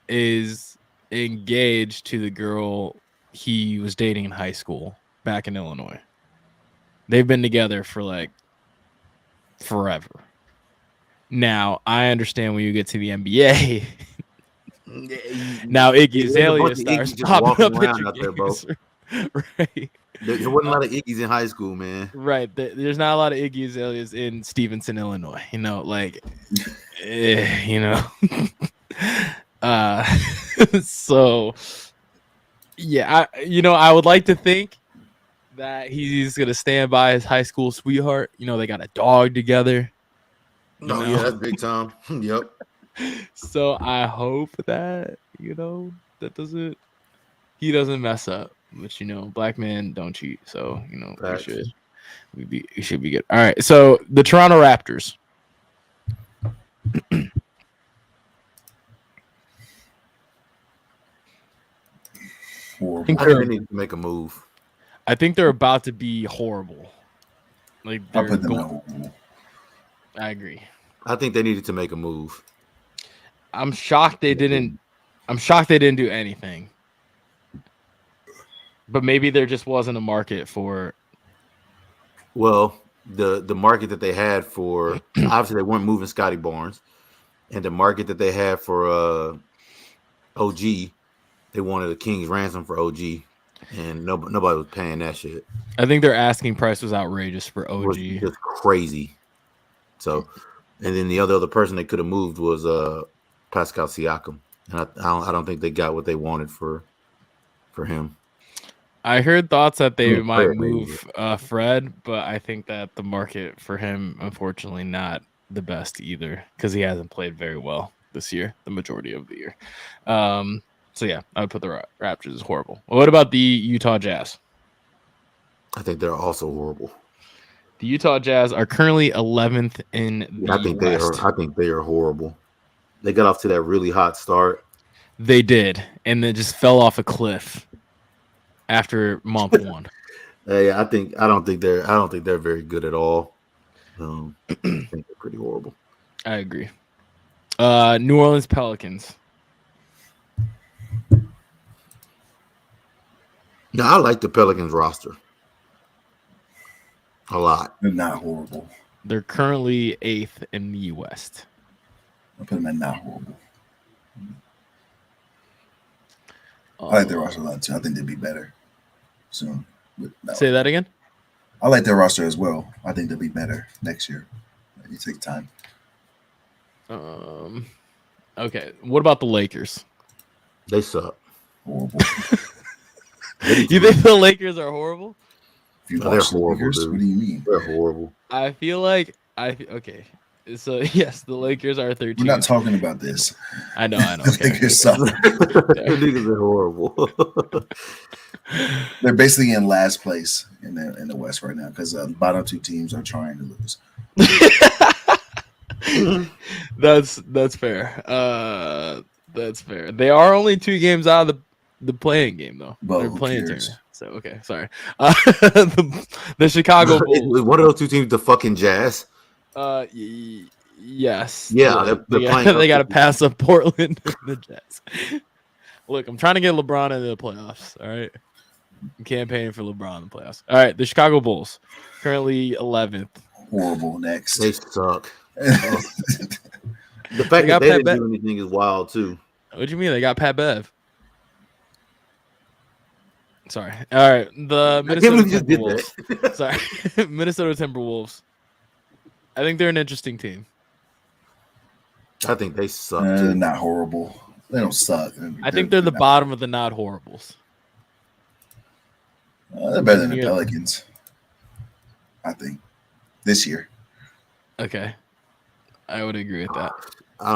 is engaged to the girl he was dating in high school back in Illinois. They've been together for like forever. Now, I understand when you get to the NBA. Now Iggy Azalea starts popping up at your games, right? There wasn't a lot of Iggy's in high school, man. Right. There's not a lot of Iggy Azaleas in Stevenson, Illinois. So yeah, I would like to think that he's gonna stand by his high school sweetheart. They got a dog together. Yeah, that's big time. Yep. So I hope that he doesn't mess up. But black men don't we should be good. All right. So the Toronto Raptors. I think they need to make a move. I think they're about to be horrible. Like I'll put them horrible. I agree. I think they needed to make a move. I'm shocked they didn't do anything. But maybe there just wasn't a market for. Well, the market that they had for obviously they weren't moving Scotty Barnes, and the market that they had for OG, they wanted a king's ransom for OG, and nobody was paying that shit. I think their asking price was outrageous for OG. It was just crazy. So, and then the other person they could have moved was Pascal Siakam, and I don't think they got what they wanted for him. I heard thoughts that they might move Fred, but I think that the market for him, unfortunately, not the best either because he hasn't played very well this year, the majority of the year. So yeah, I would put the Raptors as horrible. Well, what about the Utah Jazz? I think they're also horrible. The Utah Jazz are currently 11th in the West. I think they are horrible. They got off to that really hot start. They did, and then just fell off a cliff after month one. Hey, I don't think they're very good at all. I think they're pretty horrible. I agree. New Orleans Pelicans. No, I like the Pelicans roster a lot. They're not horrible. They're currently 8th in the West. I put them at not horrible. I like their roster a lot too. I think they'd be better soon. Say that again. I like their roster as well. I think they'll be better next year. You take time. Okay. What about the Lakers? They suck. Horrible. You think the Lakers are horrible? If you They're watch the horrible, Lakers, dude. what do you mean? They're horrible. I feel like okay. So yes, the Lakers are 13. We're not talking about this. I know. The Okay. Lakers suck. The niggas are horrible. They're basically in last place in the West right now because the bottom two teams are trying to lose. That's fair. That's fair. They are only 2 games out of the playing game though. But they're who playing cares? tournament. So okay, sorry. The Chicago Bulls. One of those two teams, the fucking Jazz. Yes. Yeah, they're playing. They got to pass up Portland and the Jets. Look, I'm trying to get LeBron into the playoffs. All right, I'm campaigning for LeBron in the playoffs. All right, the Chicago Bulls currently 11th. Horrible. Next. They suck. The fact that they didn't do anything is wild too. What do you mean? They got Pat Bev. Sorry. All right, the Minnesota Timberwolves. Sorry, Minnesota Timberwolves. I think they're an interesting team. I think they suck. Too. Not horrible. They don't suck. I think they're the bottom of the not horribles. They're better than the Pelicans. I think this year. Okay, I would agree with that. I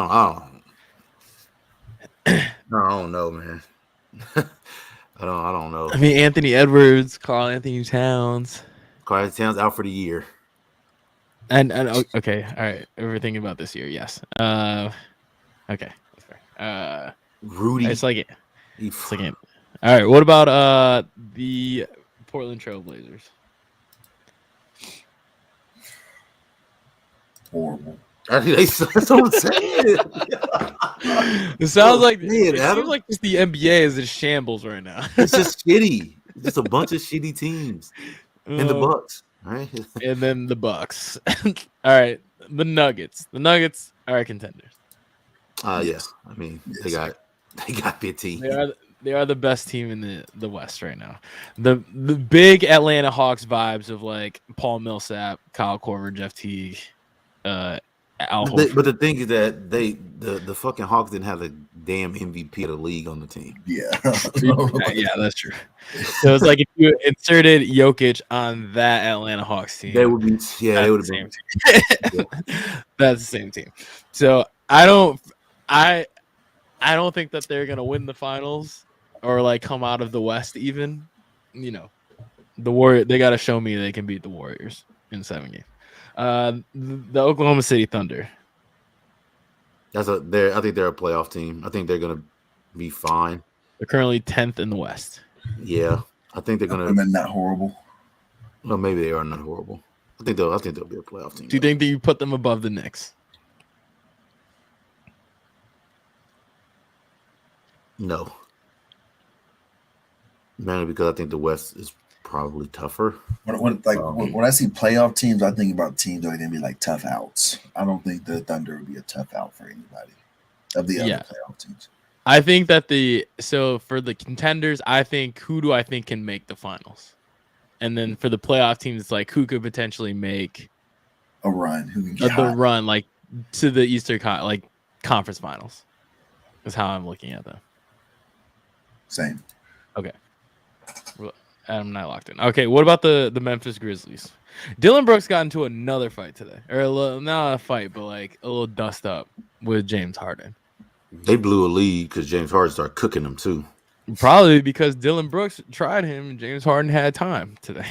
don't know, man. I don't know. I mean, Anthony Edwards, Karl Anthony Towns. Karl Towns out for the year. And okay, all right. Everything about this year, yes. Okay, that's fair. Rudy, it's like it. It's like it. All right. What about the Portland Trailblazers? Horrible. That's what I'm saying. It sounds like Man, it Adam. seems like just the NBA is in shambles right now. It's just shitty. It's just a bunch of shitty teams. And the Bucks, right? And then the Bucks. All right, the Nuggets. The Nuggets are contenders. Yes. I mean, they got 15. They are the best team in the West right now. The big Atlanta Hawks vibes of like Paul Millsap, Kyle Korver, Jeff Teague, Al Horford. But the thing is that the fucking Hawks didn't have the damn MVP of the league on the team. Yeah. Yeah, that's true. So it's like if you inserted Jokic on that Atlanta Hawks team, They would be they would have been. That's the same team. So I don't think that they're gonna win the finals or like come out of the West even. You know, the Warriors, they gotta show me they can beat the Warriors in 7 games. The Oklahoma City Thunder. I think they're a playoff team. I think they're gonna be fine. They're currently 10th in the West. Yeah, I think they're gonna. They're not horrible. Well, maybe they are not horrible. I think they'll be a playoff team. Do you think that you put them above the Knicks? No, mainly because I think the West is probably tougher. When I see playoff teams, I think about teams that are going to be like tough outs. I don't think the Thunder would be a tough out for anybody of the other playoff teams. I think that for the contenders, who do I think can make the finals? And then for the playoff teams, it's like who could potentially make a run, who can get the run like to the Eastern Conference Finals. Is how I'm looking at them. Same. Okay. I'm not locked in. Okay, what about the Memphis Grizzlies? Dylan Brooks got into another fight today. Or not a fight, but like a little dust up with James Harden. They blew a lead because James Harden started cooking them too. Probably because Dylan Brooks tried him and James Harden had time today.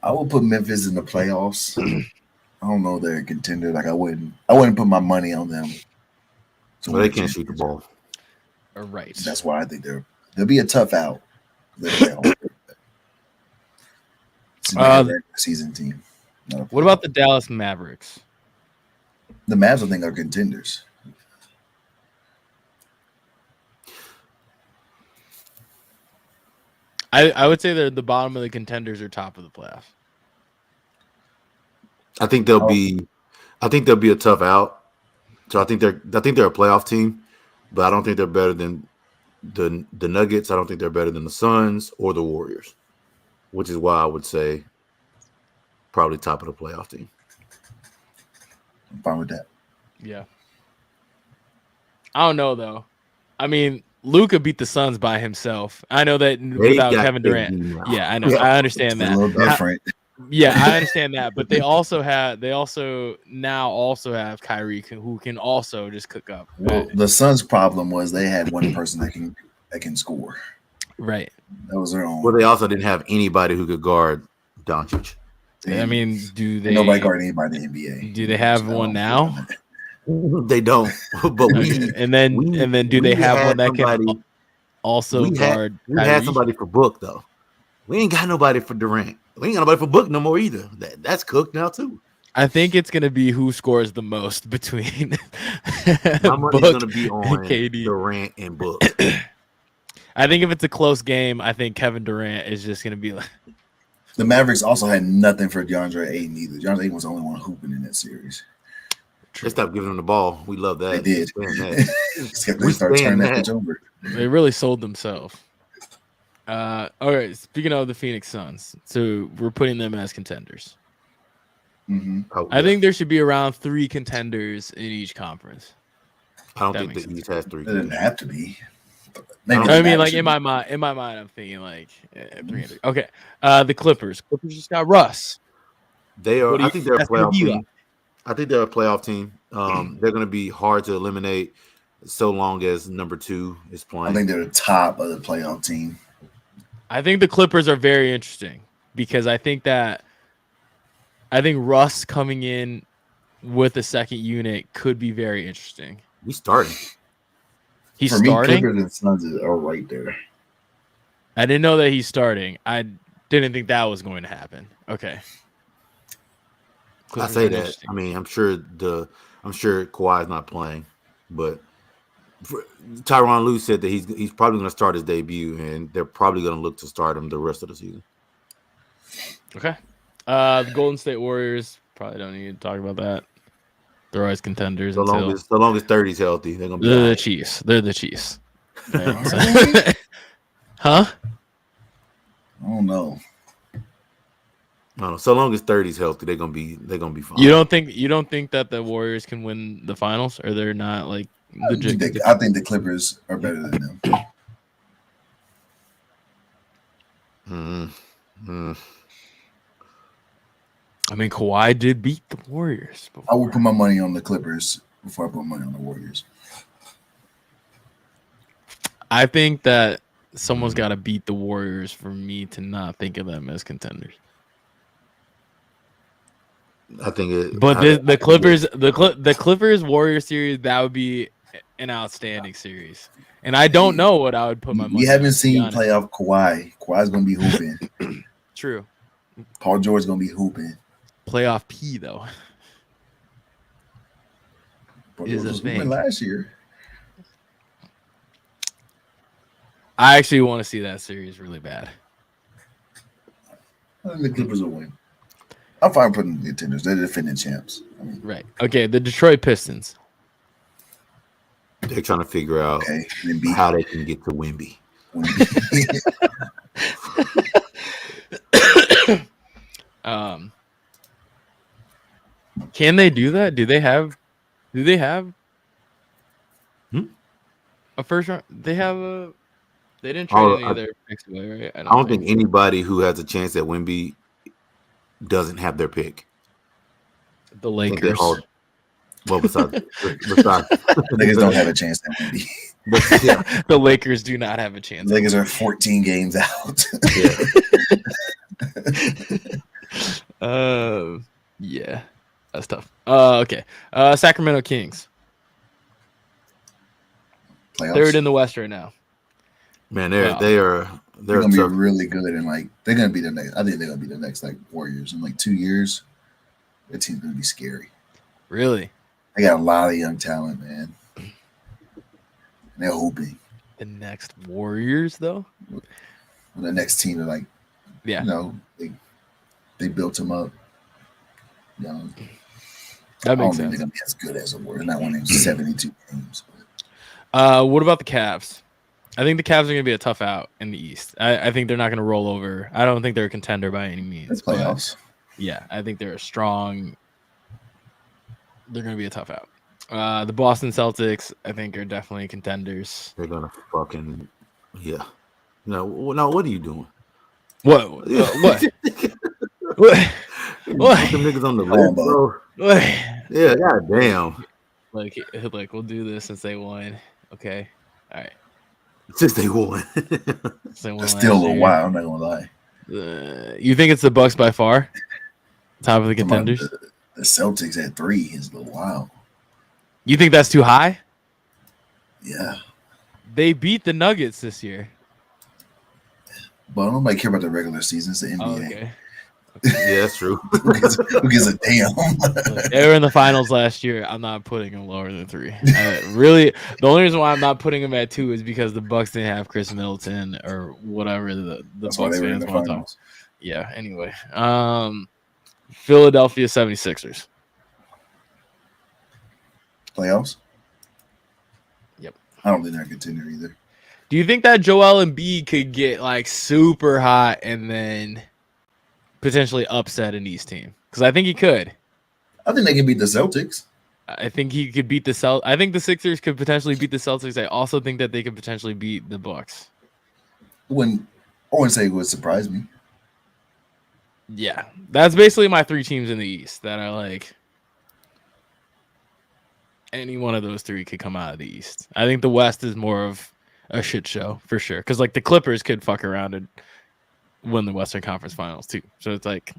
I will put Memphis in the playoffs. I don't know they're a contender. Like I wouldn't put my money on them. So they can't shoot the ball. Right. That's why I think they'll be a tough out. Season team. What about the Dallas Mavericks? The Mavs, I think, are contenders. I would say they're the bottom of the contenders or top of the playoffs. I think they'll be a tough out. So I think they're a playoff team, but I don't think they're better than the Nuggets. I don't think they're better than the Suns or the Warriors, which is why I would say probably top of the playoff team. I'm fine with that. Yeah. I don't know though. I mean, Luka beat the Suns by himself. I know that without got Kevin Durant. KD now. Yeah, I know. Yeah. I understand It's that. a little different. Yeah, I understand that. But they also have Kyrie who can also just cook up. Well, the Suns' problem was they had one person that can score. Right. That was their own. Well, they also didn't have anybody who could guard Doncic. I mean, do they? Nobody guard anybody in the NBA. Do they have one now? They don't. But we and then do they have one that can also guard? We had somebody for Book though. We ain't got nobody for Durant. We ain't got nobody for Book no more either. That's cooked now too. I think it's gonna be who scores the most between. My money's Book gonna be on KD. Durant and Book. I think if it's a close game, I think Kevin Durant is just gonna be like. The Mavericks also had nothing for DeAndre Ayton either. DeAndre Ayton was the only one hooping in that series. They stopped giving him the ball. We love that. They did. We started turning that that. bitch over. They really sold themselves. All right. Speaking of the Phoenix Suns, so we're putting them as contenders. Mm-hmm. Oh, I think there should be around 3 contenders in each conference. I don't that think makes the East has 3. It didn't have to be. I mean, like in my mind, I'm thinking like 3 and 3. Okay. The Clippers. Clippers just got Russ. They are. I think they're a playoff team. like? I think they're a playoff team. They're going to be hard to eliminate so long as number 2 is playing. I think they're the top of the playoff team. I think the Clippers are very interesting because I think Russ coming in with a second unit could be very interesting. We starting. He's For starting. me, Clippers and Suns are right there. I didn't know that he's starting. I didn't think that was going to happen. Okay. I say that. I mean, I'm sure Kawhi's not playing, but Tyronn Lue said that he's probably going to start his debut, and they're probably going to look to start him the rest of the season. Okay. The Golden State Warriors probably don't need to talk about that. They're always contenders. So long as 30's healthy, they're going to be. They're the Chiefs. They're the Chiefs. Huh? I don't know. No, so long as 30's healthy, they're gonna be fine. You don't think that the Warriors can win the finals, or they're not like legit? I think the Clippers are better than them. Mm-hmm. I mean, Kawhi did beat the Warriors. I would put my money on the Clippers before I put money on the Warriors. I think that someone's got to beat the Warriors for me to not think of them as contenders. I think it. But the Clippers, the Clippers Warriors series, that would be an outstanding series. And I don't know what I would put my money on. You haven't seen playoff Kawhi. Kawhi's gonna be hooping. True. Paul George's gonna be hooping. Playoff P though. Paul Is George a was thing. hooping last year. I actually want to see that series really bad. I think the Clippers will win. I'm fine putting the contenders. They're the defending champs. I mean, Right. Okay. The Detroit Pistons. They're trying to figure out how they can get to Wemby. Can they do that? Do they have a first round? They didn't trade any of their picks away, right? I don't think anybody who has a chance at Wemby doesn't have their pick. The Lakers. Well, besides Lakers don't have a chance at Wemby. Yeah. The Lakers do not have a chance. The Lakers are 14 games out. Yeah, that's tough. Okay. Sacramento Kings. Playoffs. 3rd in the West right now. Man, they're gonna be really good, and they're gonna be the next. I think they're gonna be the next Warriors in 2 years. Their team's gonna be scary. Really? They got a lot of young talent, man. And they're hoping The next Warriors, though. the next team are they built them up. That I don't makes think sense. they're gonna be as good as the Warriors. Not winning 72 games. What about the Cavs? I think the Cavs are going to be a tough out in the East. I think they're not going to roll over. I don't think they're a contender by any means. It's playoffs. Yeah, I think they're a strong. They're going to be a tough out. The Boston Celtics, I think, are definitely contenders. They're gonna fucking No, what are you doing? What? What? What? Them niggas on the list, bro. What? Yeah, goddamn. Like we'll do this since they won. Okay, all right. Since they won. It's still a little while. I'm not gonna lie. You think it's the Bucks by far? Top of the contenders. The Celtics at 3 is a little wild. You think that's too high? Yeah, they beat the Nuggets this year. But nobody care about the regular season. It's the NBA. Oh, okay. Yeah, that's true. Who gives a damn? They were in the finals last year. I'm not putting them lower than 3. Really, the only reason why I'm not putting them at 2 is because the Bucks didn't have Chris Middleton or whatever the Bucks fans want to talk. Yeah. Anyway, Philadelphia 76ers. Playoffs? Yep. I don't think they're a contender either. Do you think that Joel Embiid could get like super hot and then potentially upset an East team? Because I think he could. I think they can beat the Celtics. I think he could beat the I think the Sixers could potentially beat the Celtics. I also think that they could potentially beat the Bucks. I wouldn't say it would surprise me. Yeah, that's basically my 3 teams in the East that are like any one of those 3 could come out of the East. I think the West is more of a shit show for sure. Because like the Clippers could fuck around and win the Western Conference Finals too. So it's like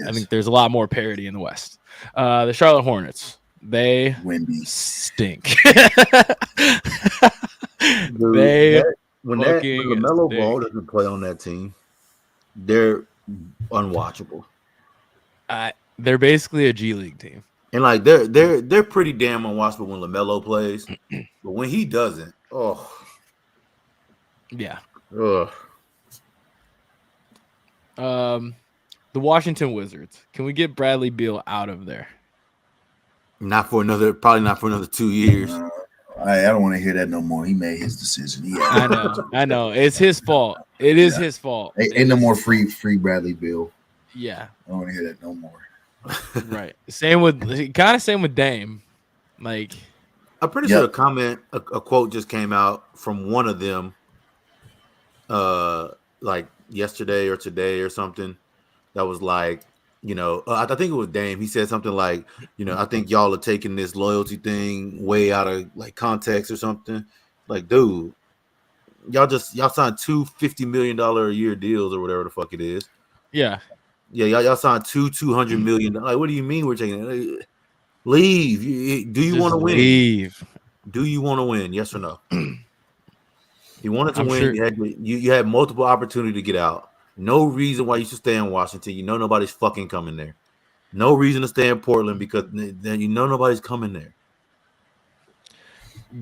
I think there's a lot more parity in the West. The Charlotte Hornets, they stink. When LaMelo Ball doesn't play on that team, they're unwatchable. They're basically a G League team. And like they're pretty damn unwatchable when LaMelo plays, but when he doesn't, yeah. Ugh. The Washington Wizards. Can we get Bradley Beal out of there? Probably not for another 2 years. I don't want to hear that no more. He made his decision. I know. It's his fault. It is his fault. Ain't no more free Bradley Beal. Yeah. I don't want to hear that no more. Right. Same with Dame. Like, I'm pretty sure a quote just came out from one of them, like yesterday or today or something. That was like, I think it was Dame. He said something like, I think y'all are taking this loyalty thing way out of like context or something. Like, dude, y'all signed 2 $50 million a year deals or whatever the fuck it is. Yeah. Yeah, y'all signed $200 million. Like, what do you mean we're taking it? Leave. Do you want to win? Leave. Do you want to win? Yes or no? You wanted to win. Sure. You had multiple opportunity to get out. No reason why you should stay in Washington. Nobody's fucking coming there. No reason to stay in Portland because then nobody's coming there.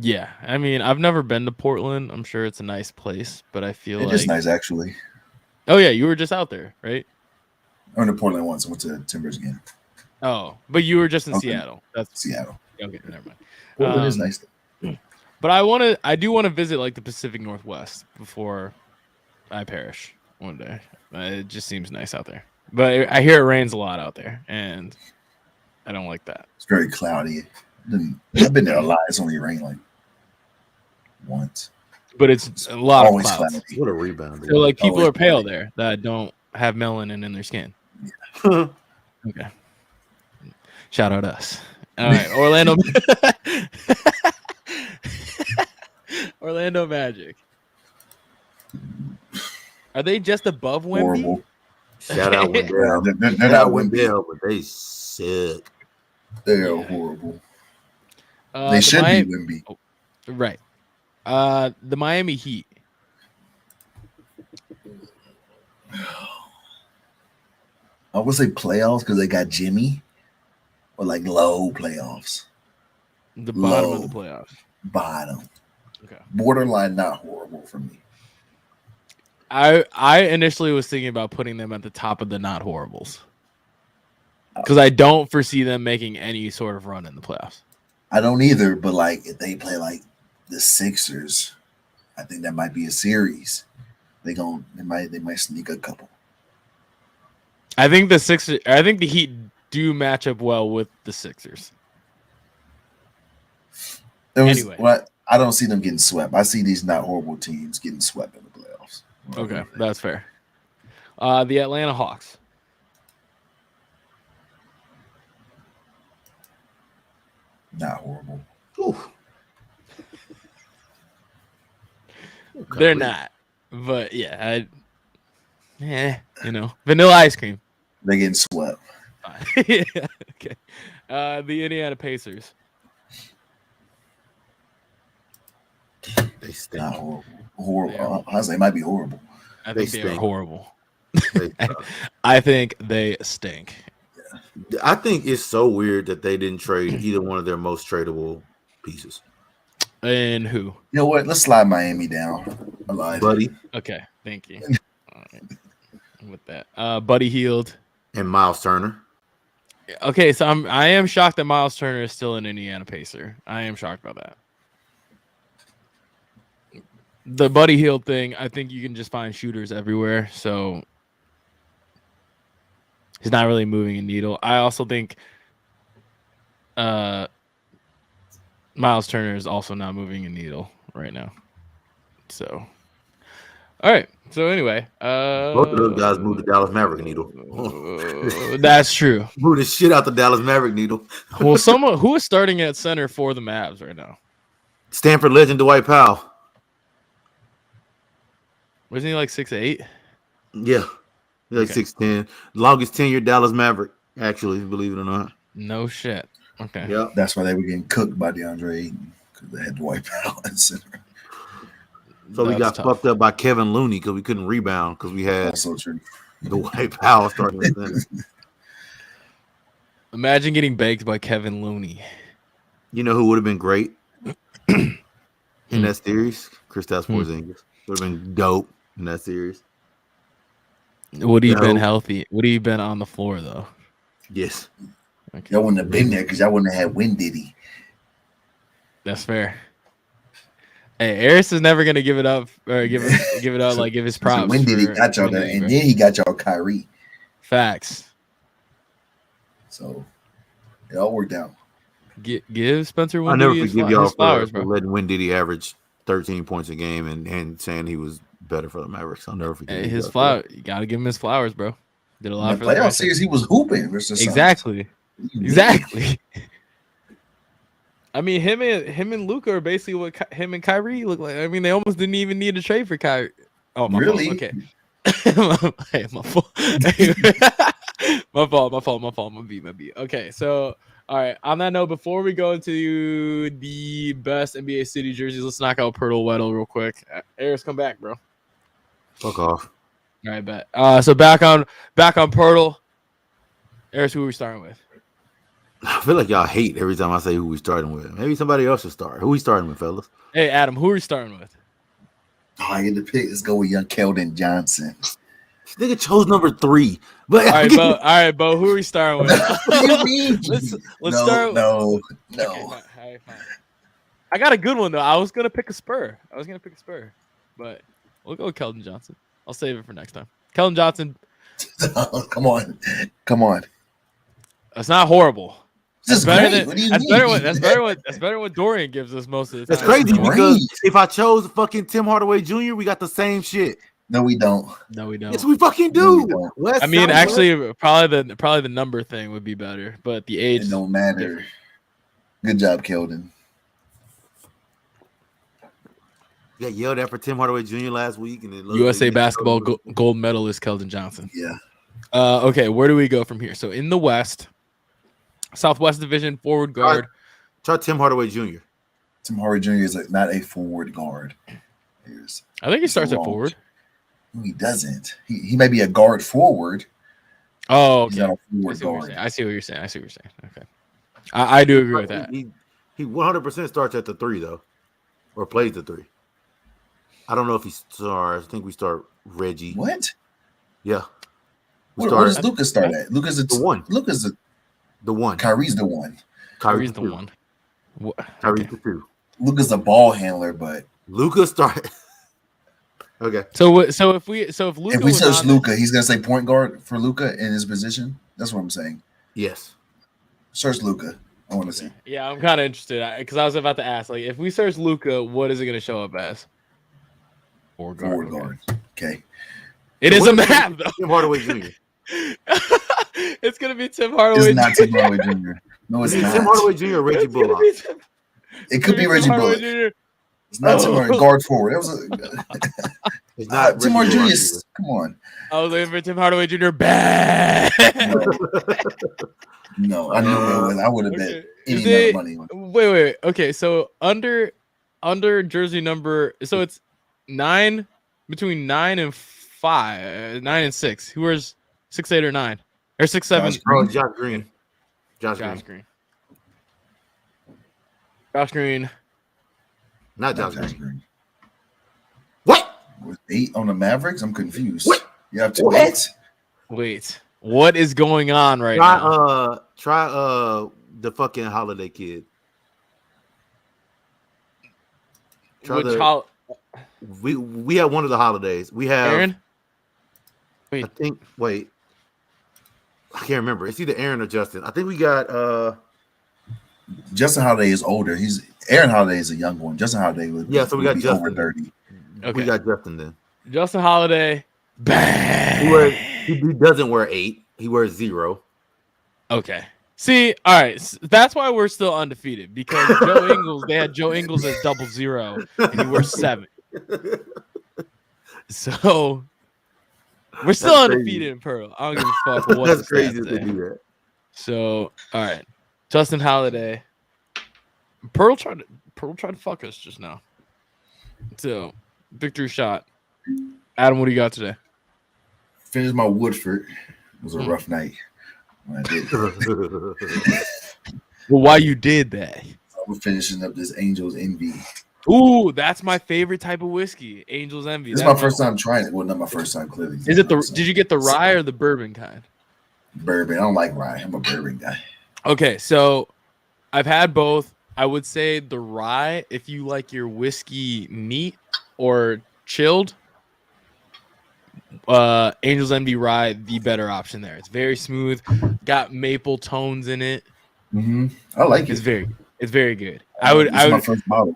Yeah, I mean, I've never been to Portland. I'm sure it's a nice place, but I feel it's nice actually. Oh yeah, you were just out there, right? I went to Portland once. I went to Timbers again. Oh, but you were just in Seattle. That's Seattle. Okay, never mind. Portland is nice. But I do want to visit like the Pacific Northwest before I perish one day. It just seems nice out there. But I hear it rains a lot out there, and I don't like that. It's very cloudy. I've been there a lot. It's only rained like once. But it's a lot of clouds. Cloudy. What a rebound. So like people are pale there that don't have melanin in their skin. Yeah. Okay. Shout out us. All right, Orlando. Orlando Magic. Are they just above Wemby? Horrible. Shout out Wendell. They're not Wendell, but they suck. They're horrible. They should be Wemby. Oh, right. The Miami Heat. I would say playoffs because they got Jimmy, or like low playoffs. The bottom of the playoffs. Bottom. Okay. Borderline not horrible for me. I initially was thinking about putting them at the top of the not horribles. Because I don't foresee them making any sort of run in the playoffs. I don't either, but like if they play like the Sixers. I think that might be a series. They might sneak a couple. I think the Heat do match up well with the Sixers. Anyway. I don't see them getting swept. I see these not horrible teams getting swept in the playoffs. Okay, that's fair. The Atlanta Hawks. Not horrible. Ooh. They're not, but yeah, vanilla ice cream. They're getting swept. Yeah, okay. The Indiana Pacers. They stink. Not horrible. Horrible. Honestly, they might be horrible. I think they are horrible. They I think they stink. I think it's so weird that they didn't trade either one of their most tradable pieces. And who? You know what? Let's slide Miami down. I lied. Buddy Okay, thank you. All right. With that, Buddy Hield and Miles Turner. Okay, so I am shocked that Miles Turner is still an Indiana Pacer. I am shocked about that. The Buddy Hield thing, I think you can just find shooters everywhere, so he's not really moving a needle. I also think Miles Turner is also not moving a needle right now. So, all right. So anyway, both of those guys moved the Dallas Maverick needle. That's true. Moved the shit out the Dallas Maverick needle. Well, someone who is starting at center for the Mavs right now? Stanford legend Dwight Powell. Wasn't he like 6'8"? Yeah, he's like 6'10". Longest tenured Dallas Maverick, actually, believe it or not. No shit. Okay. Yeah, that's why they were getting cooked by DeAndre Ayton because they had Dwight Powell at center. So we got fucked up by Kevin Looney because we couldn't rebound because we had so true. Dwight Powell starting at center. Imagine getting baked by Kevin Looney. You know who would have been great in that series? Kristaps Porzingis would have been dope in that series. Would he have been healthy? Would he have been on the floor though? Yes. Okay. Y'all wouldn't have been there because y'all wouldn't have had Win Diddy. That's fair. Hey, Eris is never gonna give it up or give it up like give his props. Win Diddy got y'all there, and then he got y'all Kyrie. Facts. So it all worked out. Give Spencer I never forgive y'all his flowers, for bro. letting Win Diddy average 13 points a game and saying he was better for the Mavericks. I'll never forget his flowers. You gotta give him his flowers, bro. Did a lot for the playoff series. He was hooping. Exactly. I mean, him and Luka are basically what him and Kyrie look like. I mean, they almost didn't even need to trade for Kyrie. Oh, my fault. Okay. Hey, my fault. my fault. My beat. Okay, so all right. On that note, before we go into the best NBA city jerseys, let's knock out Pirtle Weddle real quick. Eris, come back, bro. Fuck off. All right, bet. So back on Pirtle. Eris, who are we starting with? I feel like y'all hate every time I say who we starting with. Maybe somebody else should start. Who we starting with, fellas? Hey, Adam, who are we starting with? Oh, I get to pick. Let's go with young Keldon Johnson. This nigga chose number 3. But all right, Bo. Who are we starting with? What do you mean? Let's start. No. Okay, fine. I got a good one though. I was gonna pick a Spur, but we'll go with Keldon Johnson. I'll save it for next time. Keldon Johnson. Come on. That's not horrible. That's better than what Dorian gives us most of the time. That's crazy because if I chose fucking Tim Hardaway Jr., we got the same shit. No, we don't. Yes, we fucking do. I mean, actually, probably the number thing would be better, but the age don't matter. Good job, Keldon. You got yelled at for Tim Hardaway Jr. last week, and USA basketball gold medalist Keldon Johnson. Yeah. Okay, where do we go from here? So in the West, Southwest Division forward guard. Try Tim Hardaway Jr. Tim Hardaway Jr. is not a forward guard. I think he starts at forward. No, he doesn't. He may be a guard forward. Oh, okay. He's not a forward guard. I see what you're saying. Okay. I do agree with that. He 100% starts at the 3 though, or plays the 3. I don't know if he starts. I think we start Reggie. What? Yeah. Where does Lucas start at? Lucas is the 1. Lucas is the 1. Kyrie's the 1. Kyrie's the 1. Kyrie's the 2. Luka's a ball handler, but Luka start. Okay. So if Luka if we search Luka, he's gonna say point guard for Luka in his position. That's what I'm saying. Yes. Search Luka. I want to see. Yeah, I'm kind of interested because I was about to ask, like, if we search Luka, what is it going to show up as? Forward guard. Okay. It is a map, though. Tim Hardaway Jr. It's going to be Tim Hardaway. It's not Tim Hardaway Jr. No, it's not. Tim Hardaway Jr. or Reggie Bullock. It could be Reggie Bullock. It's not Tim Hardaway. Guard forward. That was it's not Tim Hardaway Jr. Come on. I was looking for Tim Hardaway Jr. Bad. No, I knew I would have bet any amount of money. Wait. Okay, so under jersey number, so it's 9 between 9 and 5, 9 and 6. Who wears 6, 8, or 9 or 6, 7? Josh Green. Josh Green. Josh Green. Not Josh Green. What? Was 8 on the Mavericks? I'm confused. What? You have 2 8? Wait. What is going on right now? Try the fucking Holiday kid. We have one of the holidays. We have Aaron. Wait. I can't remember. It's either Aaron or Justin. I think we got Justin Holiday is older. Aaron Holiday is a young one. Justin Holiday would so we got Justin over 30. Okay. We got Justin then. Justin Holiday. Bang. He doesn't wear 8. He wears 0. Okay. See, all right. That's why we're still undefeated because they had Joe Ingles as 00 and he wears 7. So we're still undefeated in Pearl. I don't give a fuck what. That's crazy to do that. So, all right. Justin Holiday. Pearl tried to fuck us just now. So, victory shot. Adam, what do you got today? Finished my Woodford. It was a rough night when I did. Well, why you did that? I'm finishing up this Angel's Envy. Ooh, that's my favorite type of whiskey, Angel's Envy. This is my first time trying it. Well, not my first time, clearly. Is it did you get the rye or the bourbon kind? Bourbon. I don't like rye. I'm a bourbon guy. Okay, so I've had both. I would say the rye, if you like your whiskey neat or chilled, Angel's Envy rye, the better option there. It's very smooth, got maple tones in it. Mm-hmm. I like it. It's very good. I would. My first bottle.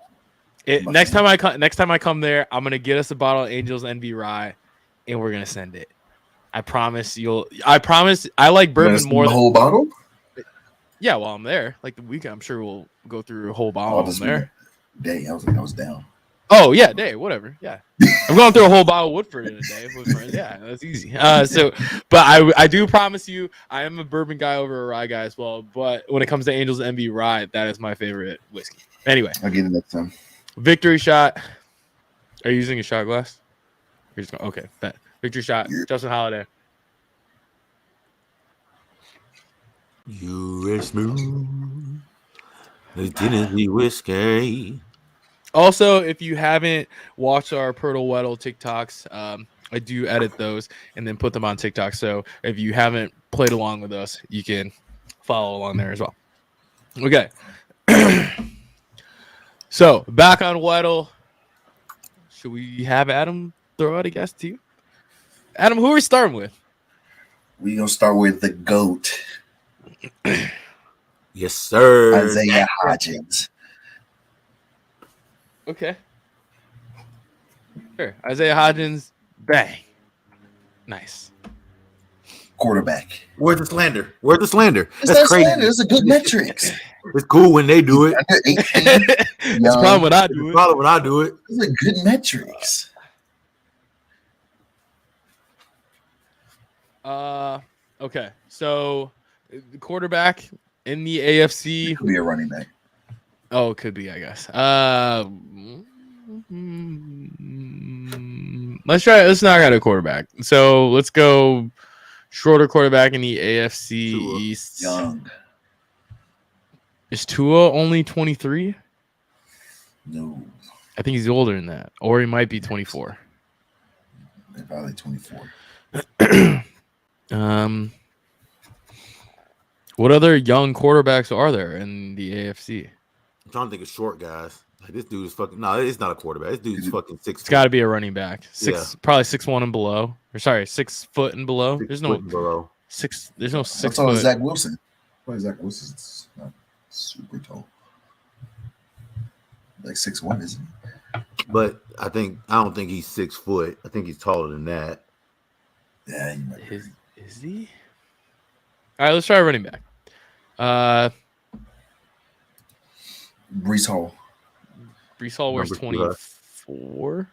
Next time I come there, I'm gonna get us a bottle of Angel's Envy rye, and we're gonna send it. I promise you'll. I promise. I like bourbon more than the whole bottle. Yeah, while I'm there, like the weekend, I'm sure we'll go through a whole bottle of them there. Day, I was down. Oh yeah, day, whatever. Yeah, I'm going through a whole bottle of Woodford in a day with friends. Yeah, that's easy. But I do promise you, I am a bourbon guy over a rye guy as well. But when it comes to Angel's Envy rye, that is my favorite whiskey. Anyway, I'll get it next time. Victory shot. Are you using a shot glass? You're just going, okay, bet. Victory shot. Yeah. Justin Holiday. You are smooth. Tennessee whiskey. Also, if you haven't watched our Pirtle Weddle TikToks, I do edit those and then put them on TikTok. So if you haven't played along with us, you can follow along there as well. Okay. So back on Weddle. Should we have Adam throw out a guess to you? Adam, who are we starting with? We're going to start with the GOAT. Yes, sir. Isaiah Hodgins. Okay. Sure. Isaiah Hodgins. Bang. Nice. Quarterback. Where's the slander? That's crazy. Slander. It's a good metrics. It's cool when they do it. It's a problem when I do it. Problem when I do it. It's a good metrics. Okay. So the quarterback in the AFC could be a running back. Oh, it could be, I guess. Let's knock out a quarterback. So let's go shorter quarterback in the AFC Tua. East. Young. Is Tua only 23? No. I think he's older than that. Or he might be 24. They're probably 24. What other young quarterbacks are there in the AFC? I'm trying to think of short guys. Like, this dude is fucking. No, it's not a quarterback. This dude's fucking 6. It's got to be a running back. Probably 6'1" and below. Or sorry, 6 foot and below. 6 There's foot no and below. 6. There's no 6 How tall foot. is Zach Wilson? Why is Zach Wilson's not super tall? Like 6'1", isn't he? But I don't think he's 6 foot. I think he's taller than that. Yeah, he might be. Is he? All right, let's try running back. Brees Hall. Brees Hall wears Number 24,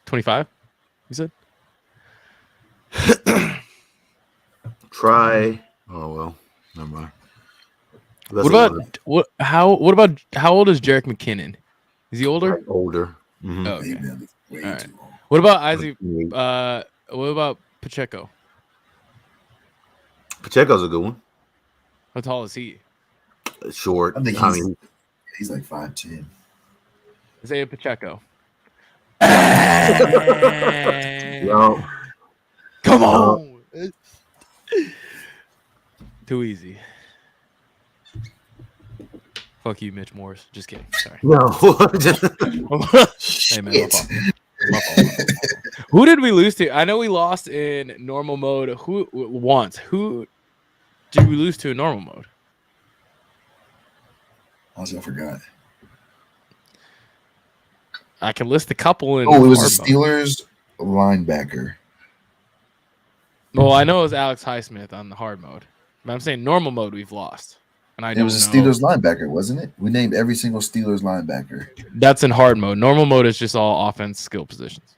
25. You said? Try. Oh well, never mind. How old is Jerick McKinnon? Is he older? Like older. Mm-hmm. Oh, okay. He been way All right. too long. What about Isaac? What about Pacheco? Pacheco's a good one. How tall is he? Short. I think he's like 5'10". Isaiah Pacheco. Yo, Come on. Too easy. Fuck you, Mitch Morris. Just kidding. Sorry. no. Hey, man, my fault. Who did we lose to? I know we lost in normal mode. Who did we lose to in normal mode? Honestly, I forgot. I can list a couple in. Oh, it was a hard mode. Steelers linebacker. Well, I know it was Alex Highsmith on the hard mode, but I'm saying normal mode we've lost, and It was a Steelers linebacker, wasn't it? We named every single Steelers linebacker. That's in hard mode. Normal mode is just all offense skill positions.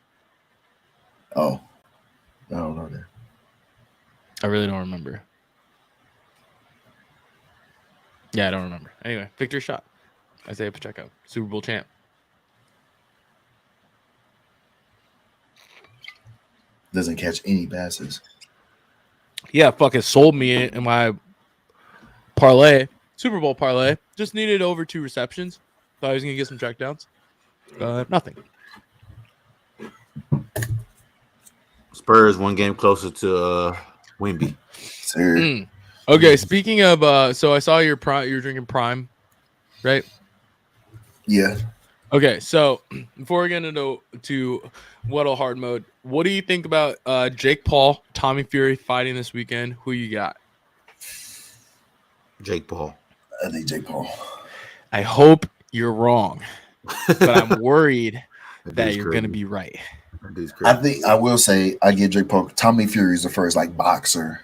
Oh, I don't know that. I really don't remember. Yeah, I don't remember. Anyway, victory shot. Isaiah Pacheco, Super Bowl champ. Doesn't catch any passes. Yeah, fucking sold me in my parlay, Super Bowl parlay. Just needed over 2 receptions. Thought he was gonna get some checkdowns. Nothing. Spurs 1 game closer to Wemby. Sir. Okay, speaking of, so I saw you're drinking Prime, right? Yeah. Okay, so before we get into Waddle hard mode, what do you think about Jake Paul, Tommy Fury fighting this weekend? Who you got? Jake Paul. I think Jake Paul. I hope you're wrong, but I'm worried that you're going to be right. I think I will say I give Jake Paul. Tommy Fury is the first boxer.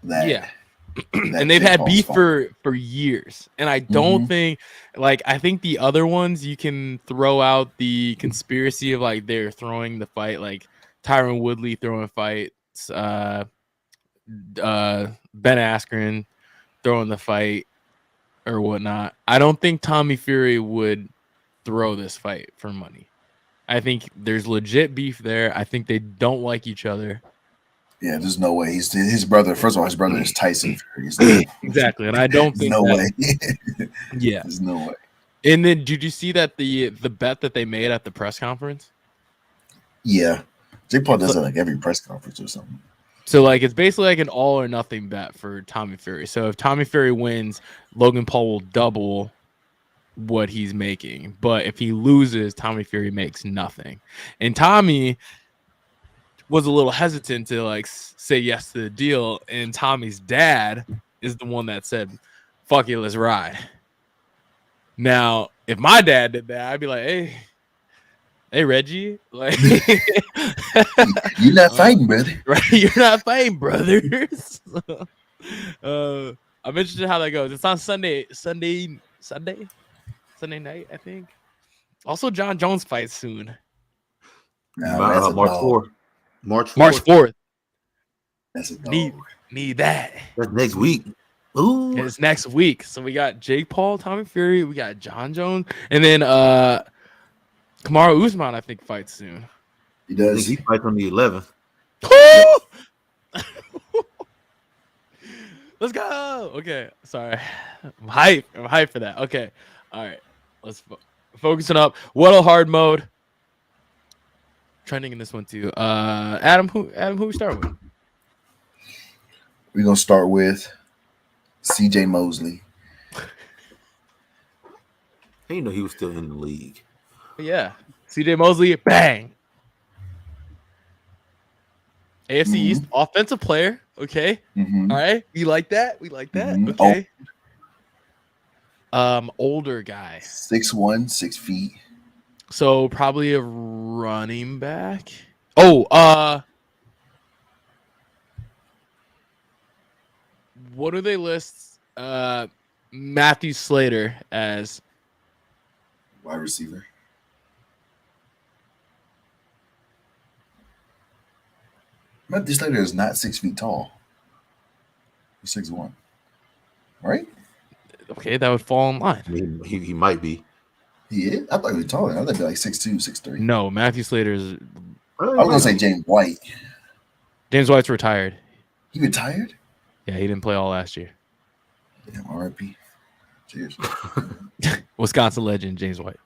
And they've had beef for years, and I don't think I think the other ones you can throw out the conspiracy of they're throwing the fight, like Tyron Woodley throwing fights, Ben Askren throwing the fight or whatnot. I don't think Tommy Fury would throw this fight for money. I think there's legit beef there. I think they don't like each other. Yeah, there's no way. His brother. First of all, his brother is Tyson Fury. Exactly, and I don't think way. Yeah, there's no way. And then, did you see that the bet that they made at the press conference? Yeah, Jake Paul does that every press conference or something. So it's basically an all or nothing bet for Tommy Fury. So if Tommy Fury wins, Logan Paul will double what he's making. But if he loses, Tommy Fury makes nothing. And Tommy was a little hesitant to say yes to the deal, and Tommy's dad is the one that said, "Fuck it, let's ride." Now, if my dad did that, I'd be like, "Hey, Reggie, you're not fighting, brother. Right? You're not fighting, brothers." I'm interested in how that goes. It's on Sunday night, I think. Also, John Jones fights soon. March 4th. March 4th. That's a dog. Need that. That's next week. Ooh. It's next week. So we got Jake Paul, Tommy Fury, we got John Jones, and then Kamaru Usman, I think, fights soon. He does. He fights on the 11th. Let's go. Okay, sorry. I'm hyped for that. Okay. All right. Let's focus it up. What a hard mode. Trending in this one too. Adam, who we start with? We're gonna start with CJ Mosley. I didn't know he was still in the league. But yeah, CJ Mosley, bang. AFC East offensive player. Okay, all right. You like that? We like that. Okay. Older guy. 6'1", 6 feet. So probably a running back. Oh, what do they list Matthew Slater as? Wide receiver. Matthew Slater is not 6 feet tall. He's 6'1", right? Okay, that would fall in line. I mean, he might be. He is? I thought he was taller. I thought he'd be like 6'2", 6'3". No, Matthew Slater is. I was gonna say James White. James White's retired. He retired? Yeah, he didn't play all last year. Damn, R.I.P. Cheers. Wisconsin legend James White.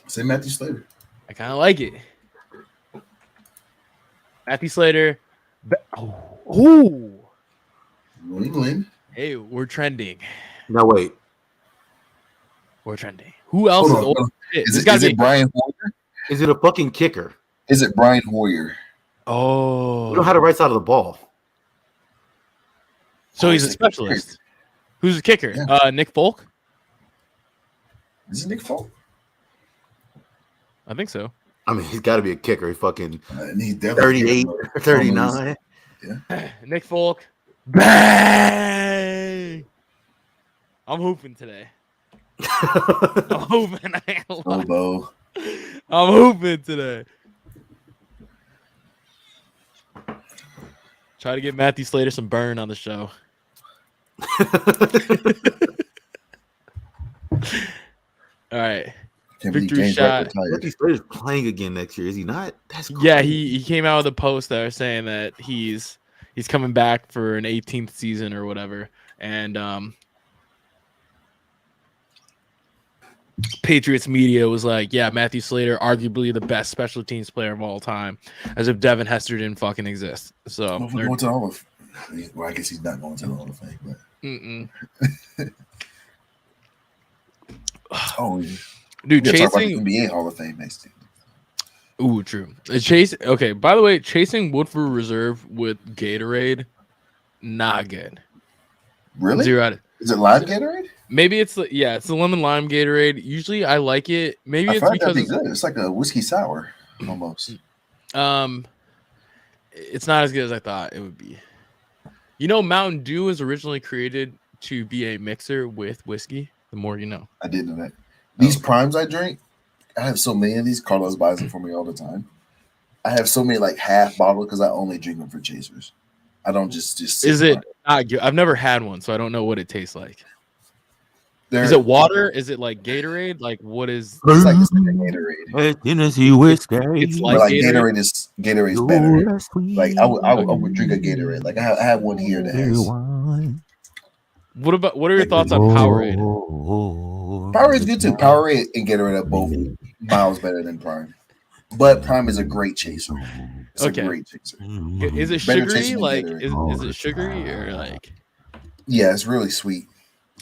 Say Matthew Slater. I kind of like it. Matthew Slater. Oh. New England. Hey, we're trending. No, wait. We're trending. Who else is old? Is it Brian Hoyer? Is it a fucking kicker? Is it Brian Hoyer? Oh. You don't have the right side of the ball. So he's a specialist. Who's the kicker? Yeah. Nick Folk? Is it Nick Folk? I think so. I mean, he's got to be a kicker. He's fucking he's definitely 38, 39. Yeah. Nick Folk. Bang! I'm hooping today. I'm hooping. I'm hooping today. Try to get Matthew Slater some burn on the show. All right. Victory shot. Matthew Slater's playing again next year, is he not? That's crazy. Yeah, he came out with a post there saying that he's coming back for an 18th season or whatever. And Patriots media was like, yeah, Matthew Slater, arguably the best special teams player of all time, as if Devin Hester didn't fucking exist. So going to Hall of well, I guess he's not going to the Hall of Fame, but oh, dude, chasing NBA Hall of Fame next year. Ooh, true. Okay, by the way, chasing Woodford Reserve with Gatorade, not good. Really? 0 out of. Is it lime Gatorade? Maybe it's the lemon lime Gatorade. Usually I like it. Maybe it's because it's like a whiskey sour almost. It's not as good as I thought it would be. You know, Mountain Dew was originally created to be a mixer with whiskey. The more you know. I didn't know that. These primes I drink, I have so many of these. Carlos buys them for me all the time. I have so many like half bottle because I only drink them for chasers. I don't just. Is it not good? I've never had one, so I don't know what it tastes like. Is it water? Is it like Gatorade? Like what is? It's like Gatorade. Tennessee whiskey. It's like Gatorade is better. Like I would drink a Gatorade. Like I have one here in the house. What are your thoughts on Powerade? Powerade is good too. Powerade and Gatorade are both miles better than Prime. But Prime is a great chaser. It's a great chaser. Is it sugary? Like is it sugary or like? Yeah, it's really sweet.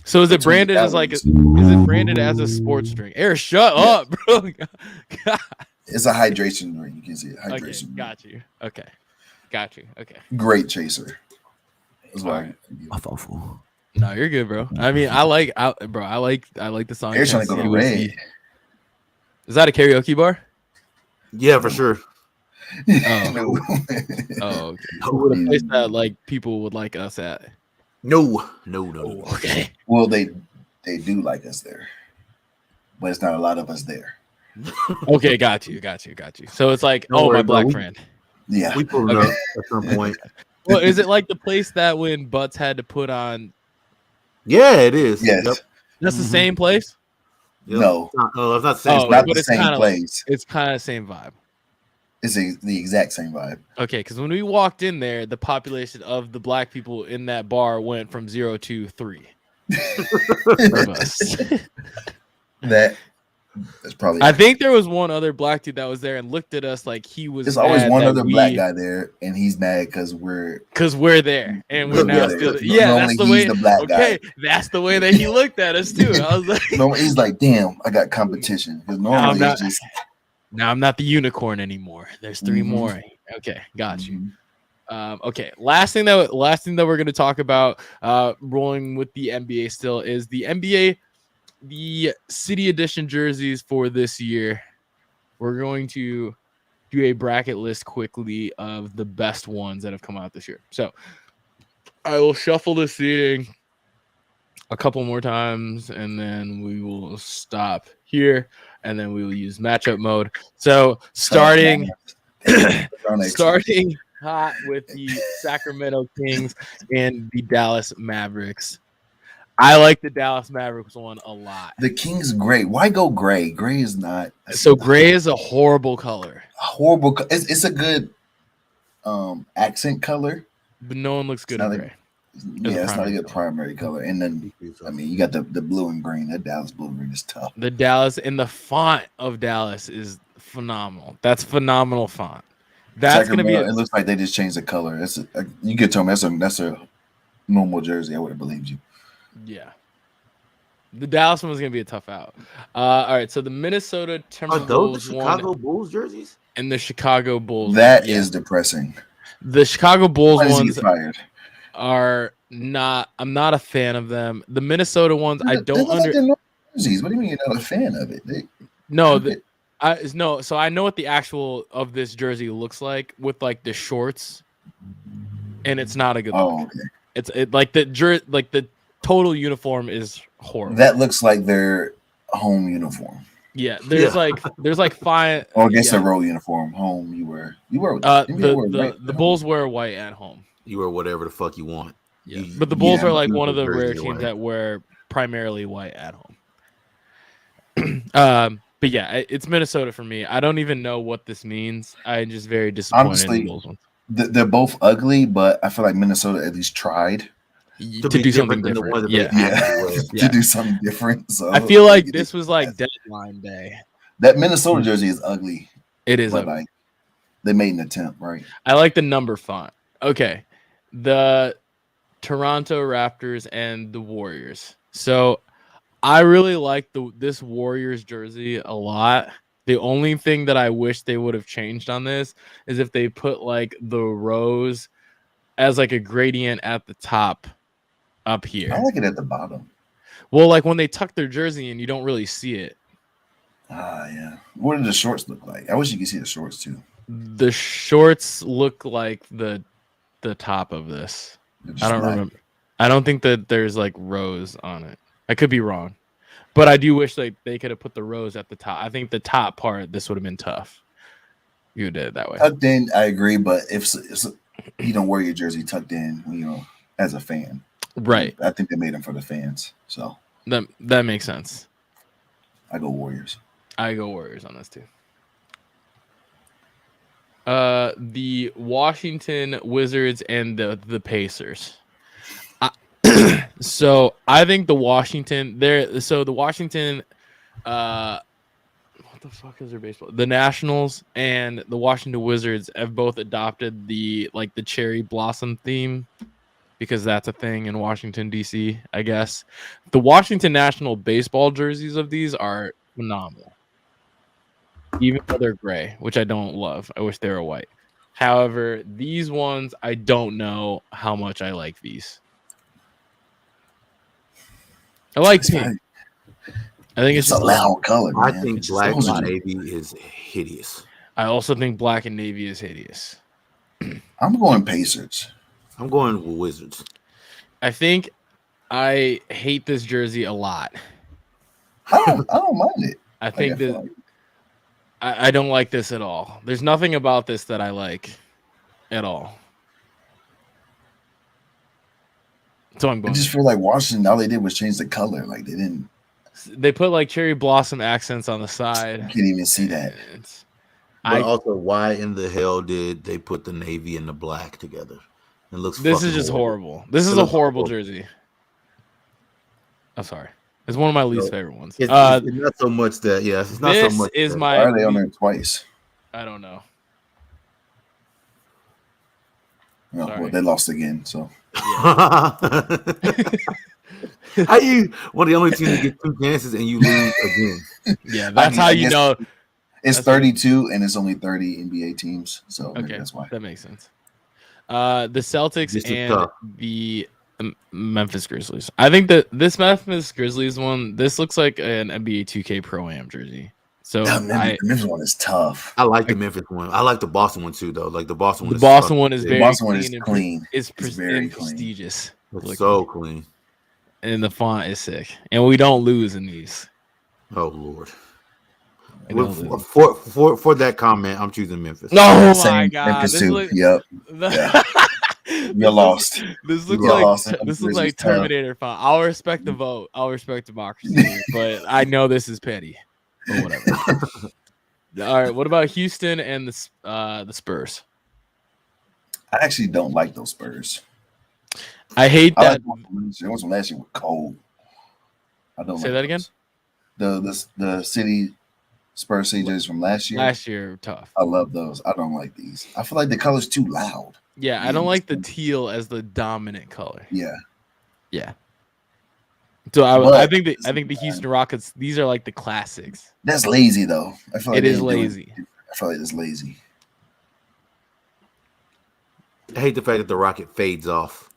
So is it branded as like? Is it branded as a sports drink? Eric, shut up, bro. God. It's a hydration drink. You can see it. Hydration. Okay, got you. Okay, got you. Okay. Great chaser. That's why. No, you're good, bro. I mean, I like the song. Eric's trying to go to Red. Is that a karaoke bar? Yeah, for sure. Oh, okay. A place that like people would like us at. No. Okay. Well, they do like us there, but it's not a lot of us there. Okay, got you. So it's like, my black friend. Yeah, we pulled it up at some point. Well, is it like the place that when Butts had to put on? Yeah, it is. Yes, that's the same place. Yep. No, it's not the same. It's not the same place. It's kind of the same vibe. It's the exact same vibe. Okay, because when we walked in there, the population of the black people in that bar went from 0 to 3. That That's probably. I think there was one other black dude that was there and looked at us like he was. There's always mad one that other black guy there, and he's mad because we're there and we're now there. still. Normally That's the way. he's the black Okay, guy. that's the way that he looked at us too. I was like, Normally he's like, "Damn, I got competition." Because normally it's just. Now I'm not the unicorn anymore. There's 3 Mhm. more. Okay, got you. Mhm. Okay, last thing that we're going to talk about, rolling with the NBA still, is the NBA, the City Edition jerseys for this year. We're going to do a bracket list quickly of the best ones that have come out this year. So I will shuffle the seating a couple more times, and then we will stop here, and then we will use matchup mode. So starting hot with the Sacramento Kings and the Dallas Mavericks. I like the Dallas Mavericks one a lot. The King's gray. Why go gray? Gray is not. So gray is a horrible color. Horrible. It's a good accent color, but no one looks good in gray. Yeah, it's not a good primary color. And then, I mean, you got the blue and green. That Dallas blue and green is tough. The Dallas and the font of Dallas is phenomenal. That's phenomenal font. That's going to be. It looks like they just changed the color. You could tell me that's a normal jersey. I would have believed you. Yeah. The Dallas one was going to be a tough out. All right, so the Minnesota Timberwolves Are those the Chicago Bulls jerseys? And the Chicago Bulls. That is depressing. The Chicago Bulls ones fired? Are not. I'm not a fan of them. The Minnesota ones, I don't jerseys. What do you mean you're not a fan of it? So I know what the actual of this jersey looks like with like the shorts, and it's not a good look. Okay. Like the total uniform is horrible. That looks like their home uniform. Yeah, there's like 5. Or against a road uniform. Home, you wear. The Bulls wear white at home. You wear whatever the fuck you want. Yeah, but the Bulls are like one of the rare teams that wear primarily white at home. But yeah, it's Minnesota for me. I don't even know what this means. I'm just very disappointed. Honestly, in the Bulls ones. They're both ugly, but I feel like Minnesota at least tried to do something different. To do something different. So I feel like this was like deadline day. That Minnesota jersey is ugly. It is ugly. Like, they made an attempt, right? I like the number font. Okay. The Toronto Raptors and the Warriors. So I really like this Warriors jersey a lot. The only thing that I wish they would have changed on this is if they put like the rose as like a gradient at the top up here. I like it at the bottom. Well, like when they tuck their jersey in, you don't really see it. Yeah. What do the shorts look like? I wish you could see the shorts too. The shorts look like the top of this. I don't remember. I don't think that there's like rose on it. I could be wrong, but I do wish like they could have put the rose at the top. I think the top part, this would have been tough. You did it that way. Tucked in, I agree, but if you don't wear your jersey tucked in, as a fan, right? I think they made them for the fans, so that makes sense. I go Warriors. I go Warriors on this too. The Washington Wizards and the Pacers. So I think the Washington what the fuck is their baseball? The Nationals and the Washington Wizards have both adopted the cherry blossom theme because that's a thing in Washington DC, I guess. The Washington National baseball jerseys of these are phenomenal. Even though they're gray, which I don't love. I wish they were white. However, these ones, I don't know how much I like these. I like pink. I think it's a loud color, man. I think black and navy is hideous. I also think black and navy is hideous. I'm going Pacers. I'm going with Wizards. I think I hate this jersey a lot. I don't mind it. I think that I don't like this at all. There's nothing about this that I like at all. So I'm going. I just feel like Washington, all they did was change the color. Like they put like cherry blossom accents on the side. You can't even see that. But also, why in the hell did they put the navy and the black together? It looks. This is just horrible. This is a horrible jersey. I'm sorry. It's one of my least favorite ones. It's not so much that. Yeah, it's not so This much. is that. my. Why are they on there twice? I don't know. No, Sorry. well, they lost again. So How you one of the only teams that get 2 chances and you lose again? Yeah, that's how you know. It's 32 and it's only 30 NBA teams. So maybe Okay, that's why. that makes sense. The Celtics This is and tough. the Memphis Grizzlies. I think that this Memphis Grizzlies one, this looks like an NBA 2K Pro-Am jersey. So The Memphis one is tough. I like the Memphis one. I like the Boston one too, though. Like the Boston one. The Boston one is very Boston one clean. is and clean. It's very prestigious. It's so clean. And the font is sick. And we don't lose in these. Oh Lord. For that comment, I'm choosing Memphis. No, Same my God. Memphis too. Yep. Yeah. You're lost. This looks like Terminator font. I'll respect the vote. I'll respect democracy, but I know this is petty. Or whatever. All right. What about Houston and the Spurs? I actually don't like those Spurs. I hate that. It was from last year with cold. I don't say that again. The city Spurs CJs from last year. Last year, tough. I love those. I don't like these. I feel like the color's too loud. Yeah, I don't like the teal as the dominant color. Yeah. So I think the Houston Rockets, these are like the classics. That's lazy though. I feel like it is lazy. I feel like it's lazy. I hate the fact that the Rocket fades off.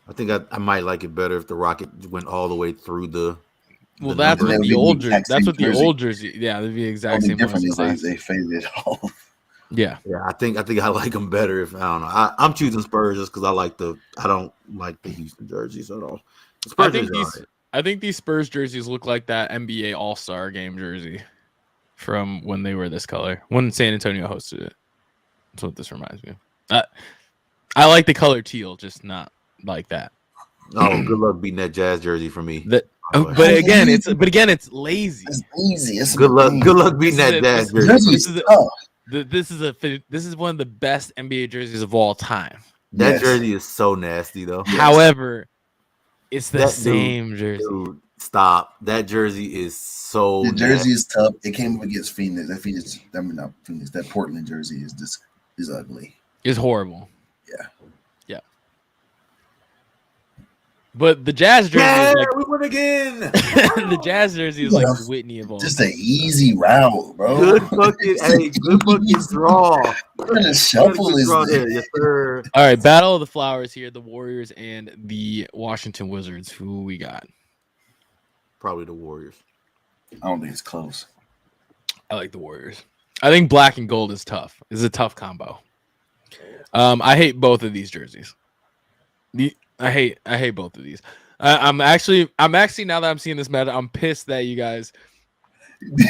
I think I might like it better if the Rocket went all the way through the. Well, that's what the old jersey. That's what the old jersey. Yeah, they'd be exact same. Different is they faded off. Yeah. I think I like them better if I don't know. I'm choosing Spurs just because I don't like the Houston jerseys at all. I think these Spurs jerseys look like that NBA All-Star Game jersey from when they were this color when San Antonio hosted it. That's what this reminds me of. I like the color teal, just not like that. Oh, good luck beating that Jazz jersey for me. But again, it's lazy. It's lazy. Good luck beating that Jazz jersey. This is one of the best NBA jerseys of all time. That jersey is so nasty, though. However, it's the same jersey. Dude, stop. That jersey is so. The jersey is tough. It came up against Phoenix. That Portland jersey is ugly. It's horrible. Yeah. But the Jazz jersey is like we win again. the Jazz jersey is like Whitney of all. Just an easy route, bro. Good fucking draw. What kind of shuffle is this? Yes, sir. All right, Battle of the Flowers here. The Warriors and the Washington Wizards. Who we got? Probably the Warriors. I don't think it's close. I like the Warriors. I think black and gold is tough. It's a tough combo. I hate both of these jerseys. I hate both of these. I'm actually now that I'm seeing this matter, I'm pissed that you guys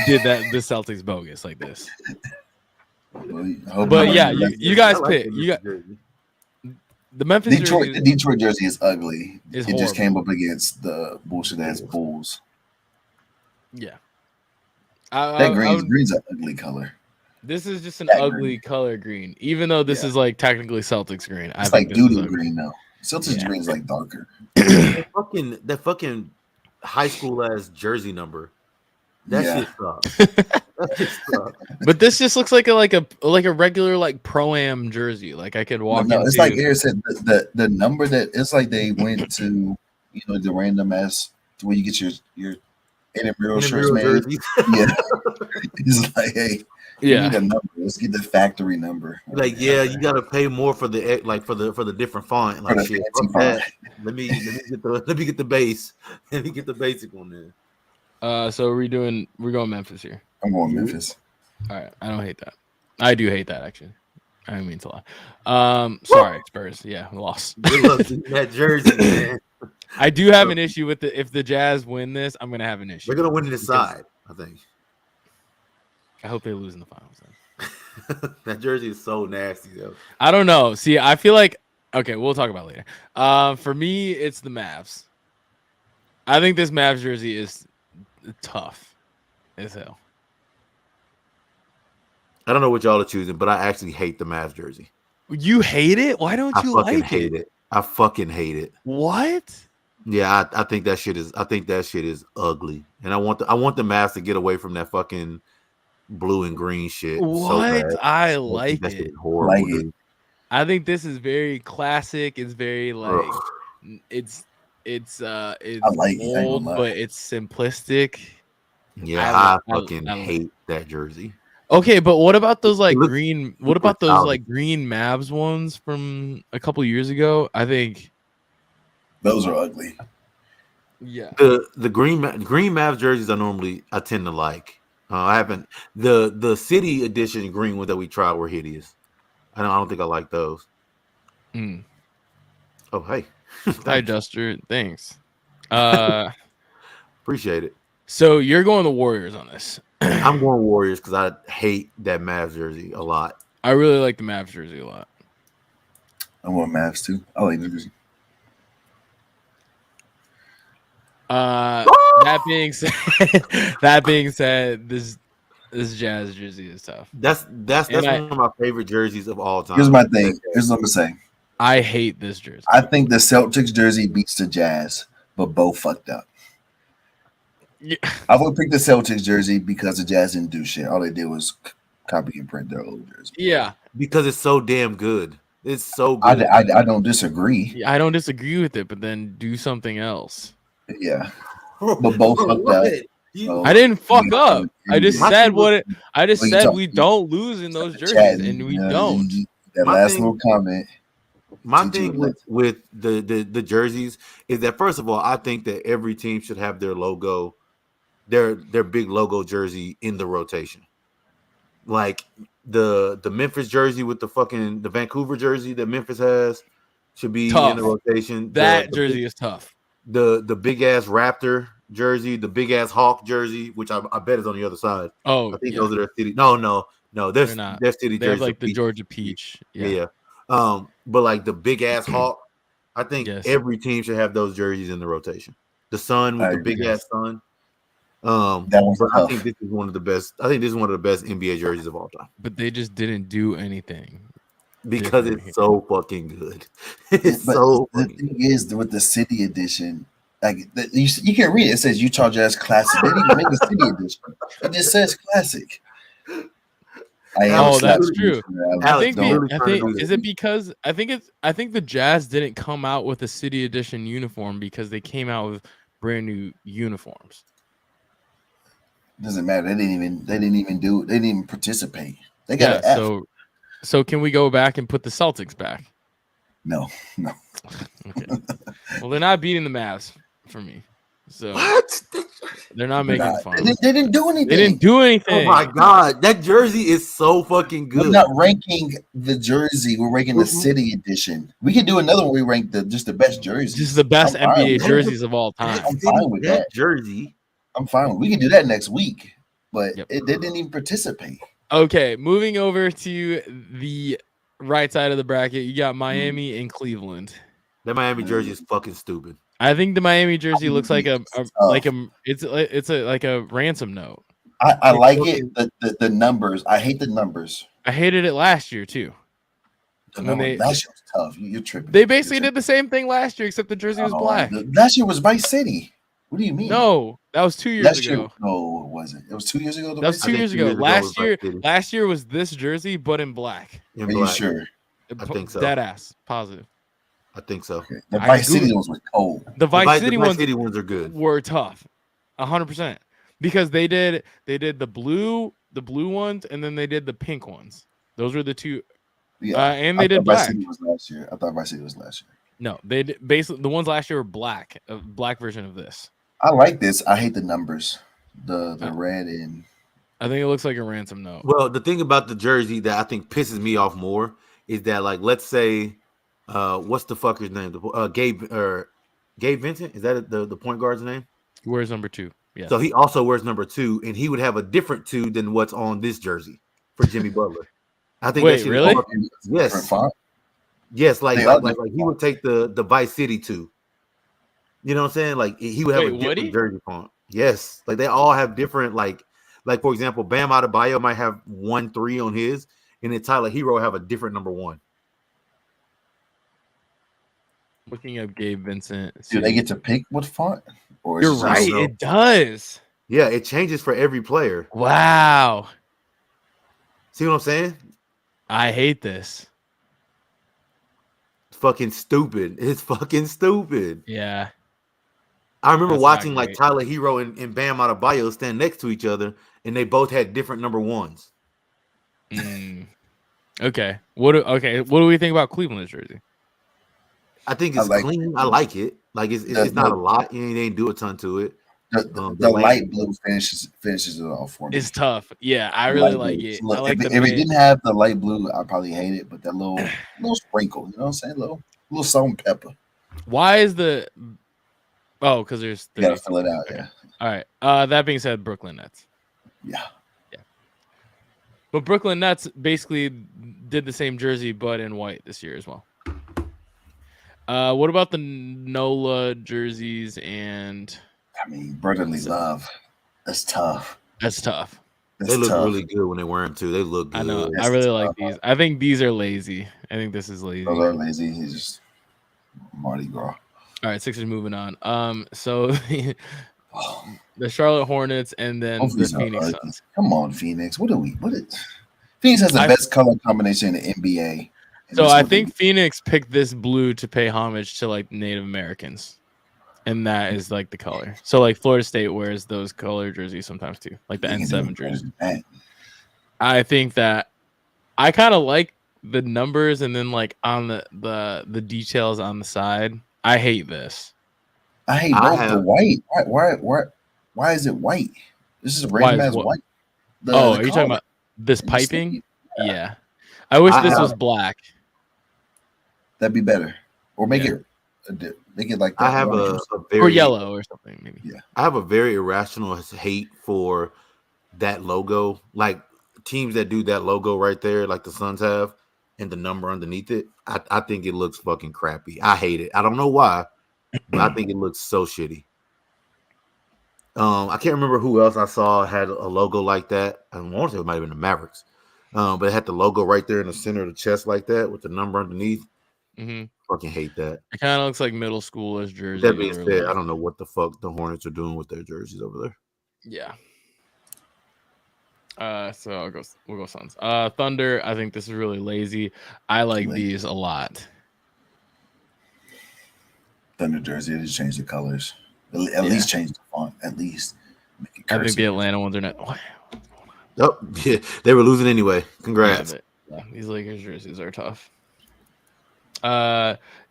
did the Celtics bogus like this. But yeah, you guys pick. You got the Memphis Detroit. The Detroit jersey is ugly. It just came up against the bullshit ass Bulls. Yeah, green's an ugly color. This is just an ugly color green, even though this is like technically Celtics green. It's like doo-doo green though. Celtics green is like darker. that fucking high school ass jersey number. That shit sucks. But this just looks like a regular like pro-am jersey. Like I could walk. No, it's like Eric said. The number that it's like they went to, the random ass to where you get your intramural shirts made. Yeah, it's like, hey, you need a number. Let's get the factory number. Like, you gotta pay more for the different font. Like, shit, let me get the base. Let me get the basic one there. So we're going Memphis here. I'm going Memphis. All right, I don't hate that. I do hate that actually. I didn't mean to lie. Sorry, Spurs. Yeah, we lost. Good luck getting that jersey, man. I do have an issue with if the Jazz win this, I'm gonna have an issue. They're gonna win this side, I think. I hope they lose in the finals then. That jersey is so nasty though. I don't know. See, I feel like we'll talk about it later. For me, it's the Mavs. I think this Mavs jersey is tough as hell. I don't know what y'all are choosing, but I actually hate the Mavs jersey. You hate it? Why don't you like it? I fucking hate it. What? Yeah, I think that shit is ugly, and I want the Mavs to get away from that fucking blue and green shit so What? bad. I I think like that shit it. is I horrible, like it. dude. I think this is very classic. It's very like Ugh. it's I it's like it. I ain't bold, gonna lie. but it's simplistic. Yeah, I I fucking I like. hate that jersey. Okay, but what about those It like looks green? What super about those childish. like green Mavs ones from a couple years ago? I think. Those are ugly. Yeah. The green Mavs jerseys I tend to like. I haven't the city edition green ones that we tried were hideous. I don't think I like those. Mm. Oh hey, Hi, thanks, Duster. Thanks. appreciate it. So you're going the Warriors on this. I'm going Warriors because I hate that Mavs jersey a lot. I really like the Mavs jersey a lot. I want Mavs too. I like the jersey. That being said, this Jazz jersey is tough. That's And one of my favorite jerseys of all time. Here's my thing. Here's what I'm gonna say. I hate this jersey. I think the Celtics jersey beats the Jazz, but both fucked up. Yeah. I would pick the Celtics jersey because the Jazz didn't do shit. All they did was copy and print their old jersey. Yeah, because it's so damn good. It's so good. I don't disagree. I don't disagree with it, but then do something else. Yeah, but both fucked up. So, I didn't fuck up. I just My said thing was- I just Well, you said talk- we don't lose in those jerseys, Chad, and we you know, don't. That My last thing- little comment. My Did you thing like- with the jerseys is that first of all, I think that every team should have their logo, their big logo jersey in the rotation. Like the Memphis jersey with the Vancouver jersey that Memphis has should be Tough. in the rotation. That jersey is tough. The big ass Raptor jersey, the big ass Hawk jersey, which I bet is on the other side. Oh, I think yeah. those are their city. No, They're not. their city They have jerseys. like the are Georgia Peach. Yeah. But like the big ass Hawk, I think Yes. every team should have those jerseys in the rotation. The Sun with I the big agree. ass Sun. That one's But I tough. think this is one of the best. I think this is one of the best NBA jerseys of all time But they just didn't do anything. because Different. it's so fucking good. It's But so the fucking thing is, with the city edition, like you can read it. It says Utah Jazz Classic. They didn't even make the city edition. It just says Classic. I am Oh, a that's slap true. fan. I Alex, think don't really I trying to think do is this. it because I think the Jazz didn't come out with a city edition uniform because they came out with brand new uniforms. Doesn't matter. They didn't even participate. They got an F. So can we go back and put the Celtics back? No. Okay. Well, they're not beating the Mavs for me. So What? they're not making Nah, fun. they didn't do anything. They didn't do Oh anything. my god, that jersey is so fucking We're good. not ranking the jersey. We're ranking the Mhm. city edition. We can do another one. We rank just the best jerseys. This is the best I'm fine NBA with that. jerseys of all time. I'm fine with that. jersey. I'm fine. We can do that next week. But Yep. they didn't even participate. Okay, moving over to the right side of the bracket, you got Miami and Cleveland. That Miami jersey is fucking stupid. I think the Miami jersey looks like it's like a ransom note. I like it. The numbers. I hate the numbers. I hated it last year too. The When numbers. they- Last year was tough. You're tripping. They basically did the same thing last year, except the jersey was No, black. Last year was Vice City. What do you mean? No, that was 2 years Last ago. year. No, it wasn't. It was 2 years ago. That was I 2 think years 2 ago. years ago Last was year, Vice City. last year was this jersey, but in black. In Are you black. sure? I think so. Dead ass, positive. I think so. Okay. The I Vice agree. City ones were cold. The Vice City ones ones are good. were tough, 100%, because they did the blue ones, and then they did the pink ones. Those were the two, Yeah. and they I did thought Vice black. City was last year. I thought Vice City was last year. No, they did, basically the ones last year were black, a black version of this. I like this. I hate the numbers. The red and I think it looks like a ransom note. Well, the thing about the jersey that I think pisses me off more is that, like, let's say, what's the fucker's name? Gabe Vincent? Is that the point guard's name? Where's number 2? Yeah. So he also wears number 2, and he would have a different 2 than what's on this jersey for Jimmy Butler. I think Wait, that shit really? is fucking- different yes, font. yes, like They are he would take the Vice City 2. You know what I'm saying? Like he would have Wait, a would different he? jersey font. Yes, like they all have different like for example, Bam Adebayo might have 1-3 on his, and then Tyler Hero have a different number 1. Looking up Gabe Vincent. Do they get to pick what font? Or You're is it right. just, It does. Yeah, it changes for every player. Wow. See what I'm saying? I hate this. It's fucking stupid. It's fucking stupid. Yeah. I remember That's watching not like great. Tyler Hero and Bam Adebayo stand next to each other, and they both had different number ones. Okay. What do we think about Cleveland's jersey? I think I it's like clean. I like it. Like it's not a lot. They ain't do a ton to it. the light blue finishes it off for me. It's tough. Yeah, I The really light like blue. it. Look, I like if the it didn't have the light blue, I'd probably hate it. But that little sprinkle, you know what I'm saying? Little salt and pepper. Why is the because there's You gotta 32. fill it out, Okay. yeah. All right. That being said, Brooklyn Nets. Yeah. But Brooklyn Nets basically did the same jersey, but in white this year as well. What about the NOLA jerseys? And I mean, brotherly love. That's tough. That's tough. They look really good when they wear them too. They look good. I know. That's I really tough. like these. I think these are lazy. I think this is lazy. Those are lazy. He's just Mardi Gras. All right, Sixers moving on. So the Charlotte Hornets and then the Phoenix Suns. Come on, Phoenix. Phoenix has the best color combination in the NBA. So I think Phoenix picked this blue to pay homage to like Native Americans. And that is like the color. So like Florida State wears those color jerseys sometimes too, like the N7 jersey. I think that I kind of like the numbers and then like on the details on the side. I hate this. I hate both the white. Why is it white? This is a random ass white. Are you talking about this piping? Yeah. I wish this was black. That'd be better. Or make it like that. I have a very or yellow or something maybe. Yeah. I have a very irrational hate for that logo. Like teams that do that logo right there, like the Suns have, and the number underneath it. I think it looks fucking crappy. I hate it. I don't know why, but I think it looks so shitty. I can't remember who else I saw had a logo like that. I want to say it might have been the Mavericks. But it had the logo right there in the center of the chest like that with the number underneath. Mm-hmm. Fucking hate that. It kind of looks like middle schoolers jerseys. That being said, I don't know what the fuck the Hornets are doing with their jerseys over there. Yeah. So we'll go Suns. Thunder, I think this is really lazy. I like these a lot. Thunder jersey, just change the colors. At least change the font. At least make it cursive. I think the Atlanta ones are not. Oh, yeah, they were losing anyway. Congrats. These Lakers jerseys are tough.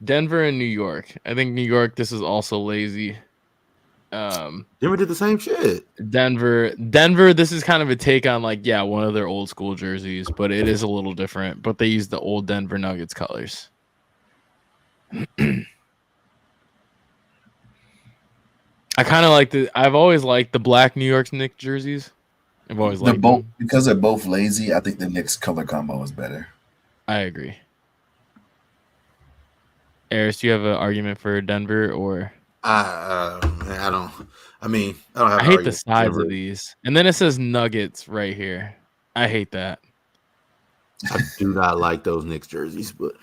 Denver and New York. I think New York, this is also lazy. Denver did the same shit. Denver, this is kind of a take on like, one of their old school jerseys, but it is a little different. But they use the old Denver Nuggets colors. I kind of like I've always liked the black New York Knicks jerseys. I've always liked both because they're both lazy. I think the Knicks color combo is better. I agree. Eris, do you have an argument for Denver or? I don't. I mean, I hate the sides of these, and then it says Nuggets right here. I hate that. I do not like those Knicks jerseys, but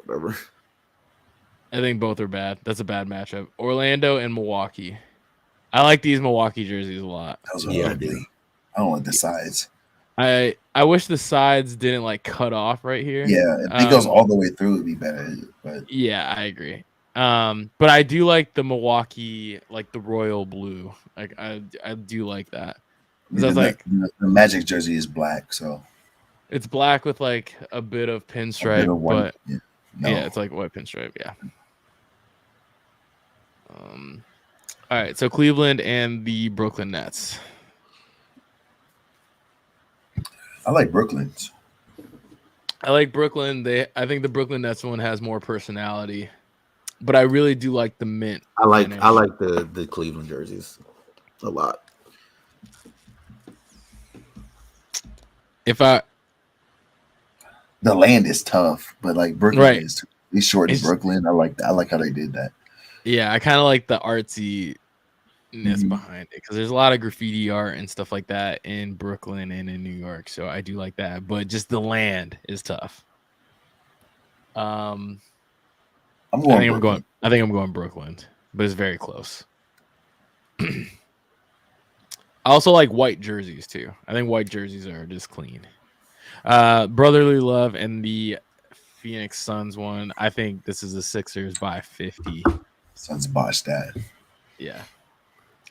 whatever. I think both are bad. That's a bad matchup. Orlando and Milwaukee. I like these Milwaukee jerseys a lot. Those are ugly. I don't like the sides. I wish the sides didn't like cut off right here. Yeah, if it goes all the way through, it'd be better. But yeah, I agree. But I do like the Milwaukee, like the royal blue. Like I do like that. That's like the Magic jersey is black, so it's black with like a bit of pinstripe, but yeah, it's like white pinstripe. Yeah. All right, so Cleveland and the Brooklyn Nets. I like Brooklyn's. I like Brooklyn. I think the Brooklyn Nets one has more personality, but I really do like the mint. I like the Cleveland jerseys a lot. The land is tough, but like Brooklyn is he's short in Brooklyn. I like that. I like how they did that. Yeah, I kind of like the artsiness behind it because there's a lot of graffiti art and stuff like that in Brooklyn and in New York. So I do like that, but just the land is tough. I'm going Brooklyn. I think I'm going Brooklyn, but it's very close. I also like white jerseys too. I think white jerseys are just clean. Brotherly love and the Phoenix Suns one. I think this is the Sixers by 50. Suns botched that. Yeah.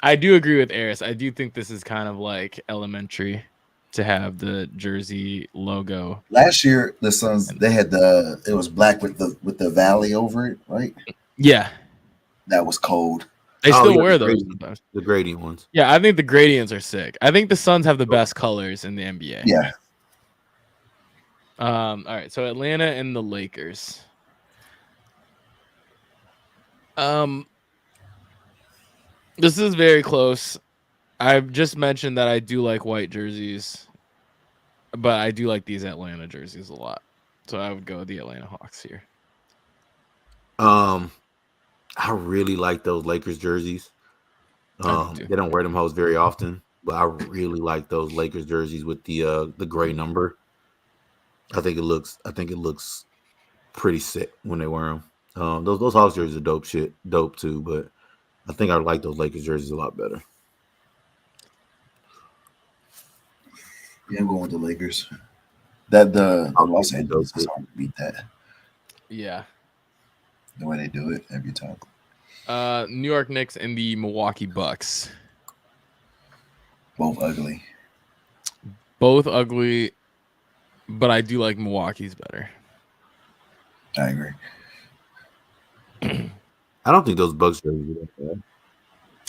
I do agree with Eris. I do think this is kind of like elementary to have the jersey logo. Last year, the Suns they had it was black with the valley over it, right? Yeah. That was cold. They still wear those sometimes. The gradient ones. Yeah, I think the gradients are sick. I think the Suns have the best colors in the NBA. Yeah. All right, so Atlanta and the Lakers. This is very close. I've just mentioned that I do like white jerseys, but I do like these Atlanta jerseys a lot. So I would go with the Atlanta Hawks here. I really like those Lakers jerseys. They don't wear them hoes very often, but I really like those Lakers jerseys with the gray number. I think it looks pretty sick when they wear them. Those Hawks jerseys are dope too, but I think I like those Lakers jerseys a lot better. Yeah, I'm going with the Lakers. That the Los Angeles is hard to beat that. Yeah. The way they do it every time. New York Knicks and the Milwaukee Bucks. Both ugly. Both ugly, but I do like Milwaukee's better. I agree. I don't think those Bucks jerseys are that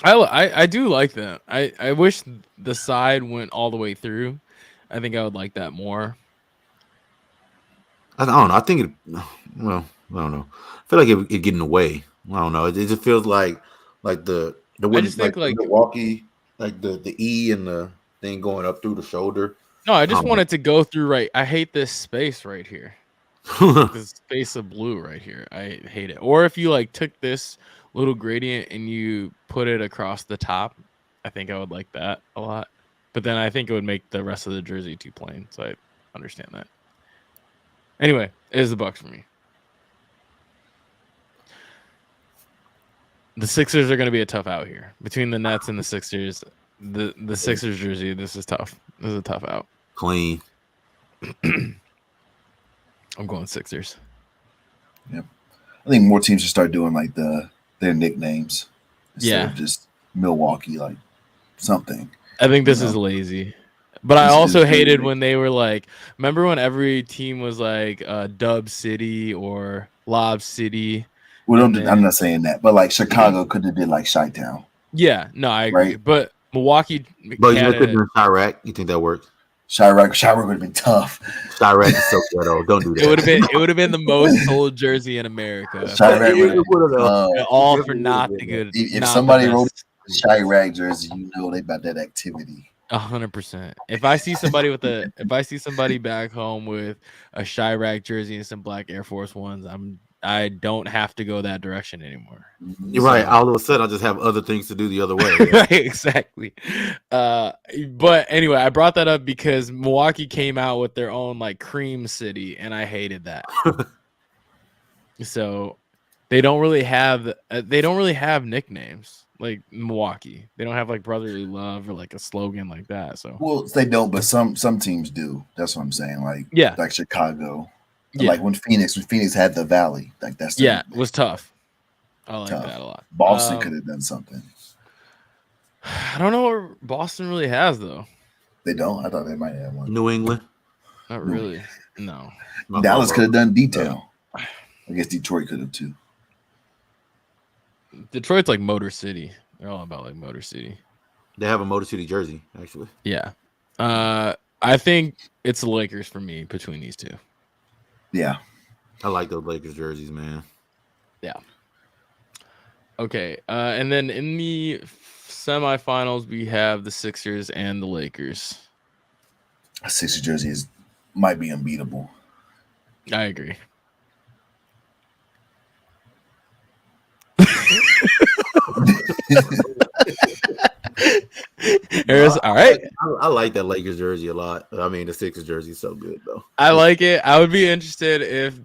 bad. I do like that. I wish the side went all the way through. I think I would like that more. I don't know. I think it. Well, I don't know. I feel like it get in the way. I don't know. It just feels like the I just think like Milwaukee, like the E and the thing going up through the shoulder. No, I just want it to go through right. I hate this space right here. This space of blue right here. I hate it. Or if you like took this little gradient and you put it across the top, I think I would like that a lot. But then I think it would make the rest of the jersey too plain. So I understand that. Anyway, it is the Bucks for me. The Sixers are going to be a tough out here. Between the Nets and the Sixers, the Sixers jersey, this is tough. This is a tough out. Clean. I'm going Sixers. Yep. I think more teams should start doing like their nicknames instead of just Milwaukee, like something. I think this is lazy. But I also hated when they were like, remember when every team was like Dub City or Lob City? Well, I'm not saying that, but like Chicago could have did like Chi-Town. Yeah, no, I agree. Right? But Milwaukee. But you could have Chirac. You think that works? Chirac would have been tough. Chirac is so ghetto. Don't do that. It would have been the most sold jersey in America. Chirac all for not the good. If somebody wrote a Chirac jersey, you know they about that activity. 100%. If I see somebody back home with a Chirac jersey and some black Air Force Ones, I don't have to go that direction anymore. You're right. All of a sudden, I just have other things to do the other way. Right, exactly. But anyway, I brought that up because Milwaukee came out with their own like Cream City, and I hated that. So they don't really have nicknames like Milwaukee. They don't have like brotherly love or like a slogan like that. So well, they don't, but some teams do. That's what I'm saying. Like like Chicago. Yeah. Like when Phoenix had the Valley, like that's it was tough. I like that a lot. Boston could have done something. I don't know what Boston really has though. They don't. I thought they might have one. New England, not really. No. Dallas could have done detail. I guess Detroit could have too. Detroit's like Motor City. They're all about like Motor City. They have a Motor City jersey actually. Yeah. I think it's the Lakers for me between these two. Yeah. I like those Lakers jerseys, man. Yeah. Okay. And then in the semifinals, we have the Sixers and the Lakers. A Sixers jersey might be unbeatable. I agree. All right. I like that Lakers jersey a lot. I mean, the Sixers jersey is so good though. I like it. I would be interested if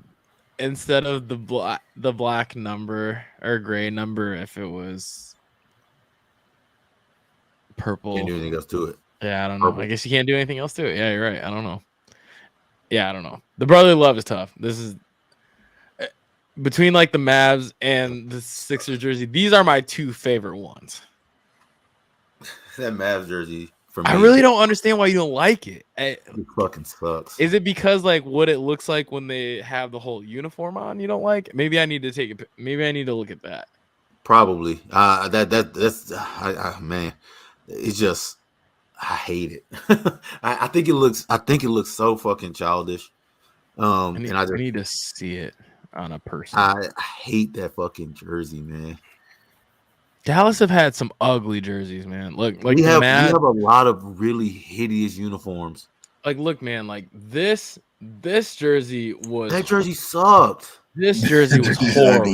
instead of the black number or gray number, if it was purple. Can't do anything else to it. Yeah, I don't know. Purple. I guess you can't do anything else to it. Yeah, you're right. I don't know. Yeah, I don't know. The brotherly love is tough. This is between like the Mavs and the Sixers jersey. These are my two favorite ones. That Mavs jersey for me. I really don't understand why you don't like it. It fucking sucks. Is it because like what it looks like when they have the whole uniform on? You don't like? Maybe I need to take it. Maybe I need to look at that. Probably. That's man. It's just I hate it. I think it looks so fucking childish. I need to see it on a person. I hate that fucking jersey, man. Dallas have had some ugly jerseys, man. Look, like we have a lot of really hideous uniforms. Like, look, man, like this jersey was that jersey sucked. This jersey was horrible.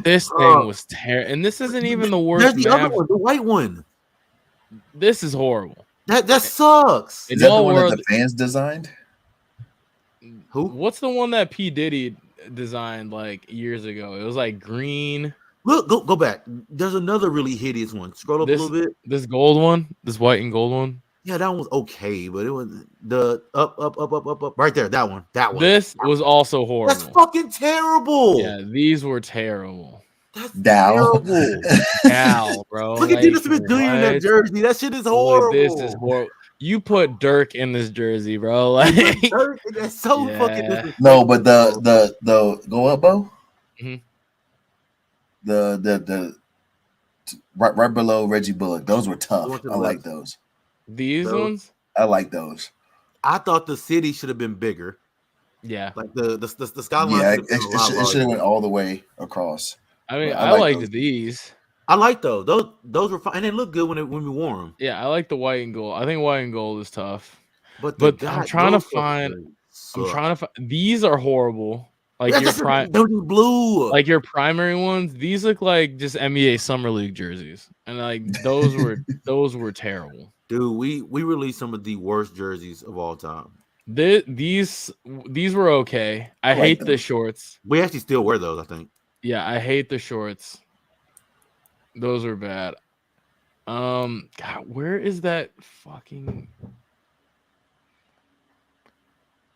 This thing was terrible, and this isn't even the worst. There's the other one, the white one. This is horrible. That sucks. Is that the one that the fans designed? Who? What's the one that P. Diddy designed like years ago? It was like green. Look, go back. There's another really hideous one. Scroll up a little bit. This gold one, this white and gold one. Yeah, that one was okay, but it was the up right there. That one. This was also horrible. That's fucking terrible. Yeah, these were terrible. That's terrible. Dow, bro. Look at Dennis Smith Jr. in that jersey. That shit is horrible. This is horrible. You put Dirk in this jersey, bro. Like Dirk, that's so fucking. No, but the go up, Bo. Mm-hmm. The right below Reggie Bullock. Those were tough. I like those. These ones? I like those. I thought the city should have been bigger. Yeah. Like the skyline. Yeah, it should have went all the way across. I mean, I liked these. I like those. Those were fine, and they look good when we wore them. Yeah, I like the white and gold. I think white and gold is tough. But I'm trying to find. These are horrible. Like those blue. Like your primary ones. These look like just NBA Summer League jerseys, and like those were terrible. Dude, we released some of the worst jerseys of all time. These were okay. I hate the shorts. We actually still wear those, I think. Yeah, I hate the shorts. Those are bad. God, where is that fucking?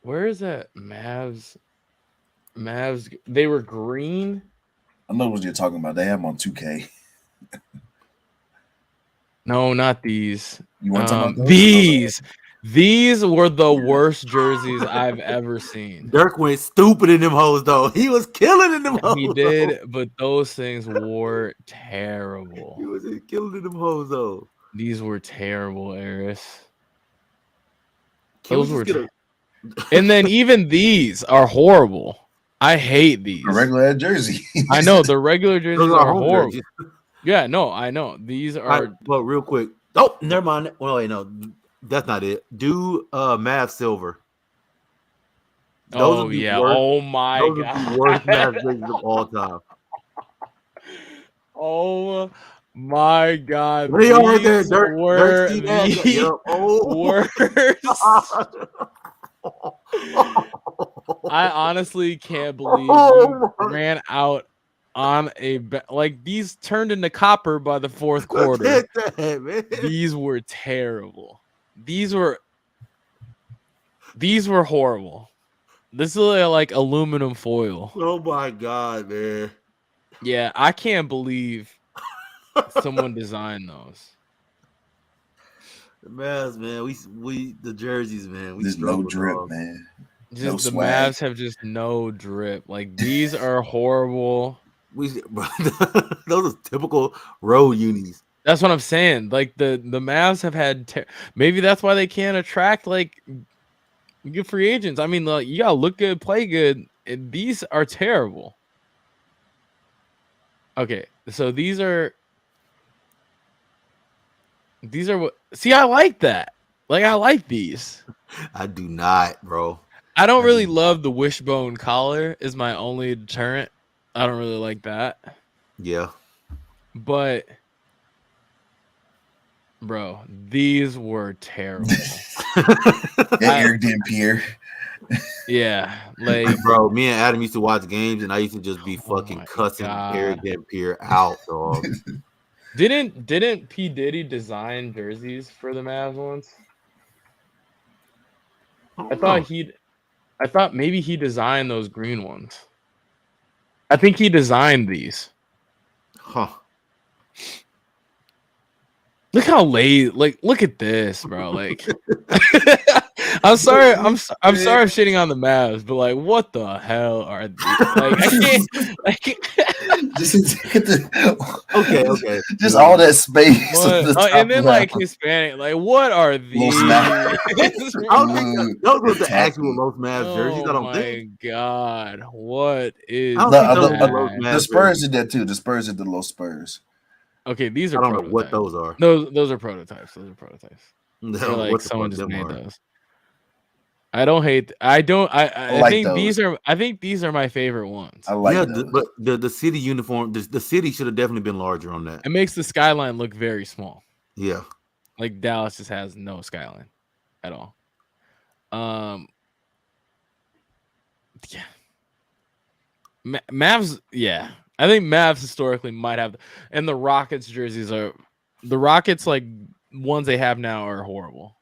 Where is that Mavs? They were green. I know what you're talking about. They have them on 2K. No, not these. You want to talk about these? These were the worst jerseys I've ever seen. Dirk went stupid in them hoes, though. He was killing in them hoes. He did, but those things were terrible. He was killing in them hoes, though. These were terrible, Eris. Can Those were. And then even these are horrible. I hate these. A regular jersey. I know the regular jerseys are horrible. Yeah, no, I know these are. Right, but real quick. Oh, never mind. Well, wait, no, that's not it. Do Mav Silver. Oh yeah. Worst, oh my god. Are the worst Mav jerseys of all time. Oh my god. They are there. Dirk were the worst. I honestly can't believe you ran out on like these turned into copper by the fourth quarter. These were terrible. These were horrible. This is like aluminum foil. Oh my god, man. Yeah, I can't believe someone designed those. The Mavs, man. We the jerseys, man. There's no drip, man. Just the Mavs have just no drip. Like these are horrible. Those are typical road unis. That's what I'm saying. Like the Mavs have had maybe that's why they can't attract like good free agents. I mean, like you gotta look good, play good. And these are terrible. Okay, so these are what. See, I like that. Like I like these. I do not, bro. I don't really love the wishbone collar. Is my only deterrent. I don't really like that. Yeah. But, bro, these were terrible. Eric Dampier. Yeah, like Bro, me and Adam used to watch games, and I used to just be oh fucking my cussing Eric god. Dampier out, dog. Didn't P Diddy design jerseys for the Mavs once? I I don't thought know. he I thought maybe he designed those green ones. I think he designed these. Huh. Look how late. Like, look at this, bro. Like, I'm sorry. I'm sorry. I'm shitting on the Mavs, but like, what the hell are these? Like, I can't. Like, Just get Okay. just all that space on what? the top And then of like that. Hispanic. Like, what are Los these? Mavs. I don't think Blue those were the tacky. actual Los Mavs jerseys. Oh I don't think. my god! What I is don't think those were the The, Los that? the Mavs Spurs jerseys. did that too. The Spurs did the Los Spurs. Okay, these are I don't know what prototypes. those are. Those are prototypes. Those are prototypes. I Or don't know like what the someone fuck just them made are. those. I don't hate. I don't. I I like think those. these are. I think these are my favorite ones. I like Yeah, those. but the city uniform, the city should have definitely been larger on that. It makes the skyline look very small. Yeah. Like Dallas just has no skyline at all. Yeah. Mavs. Yeah, I think Mavs historically might have, and the Rockets jerseys are the Rockets like ones they have now are horrible.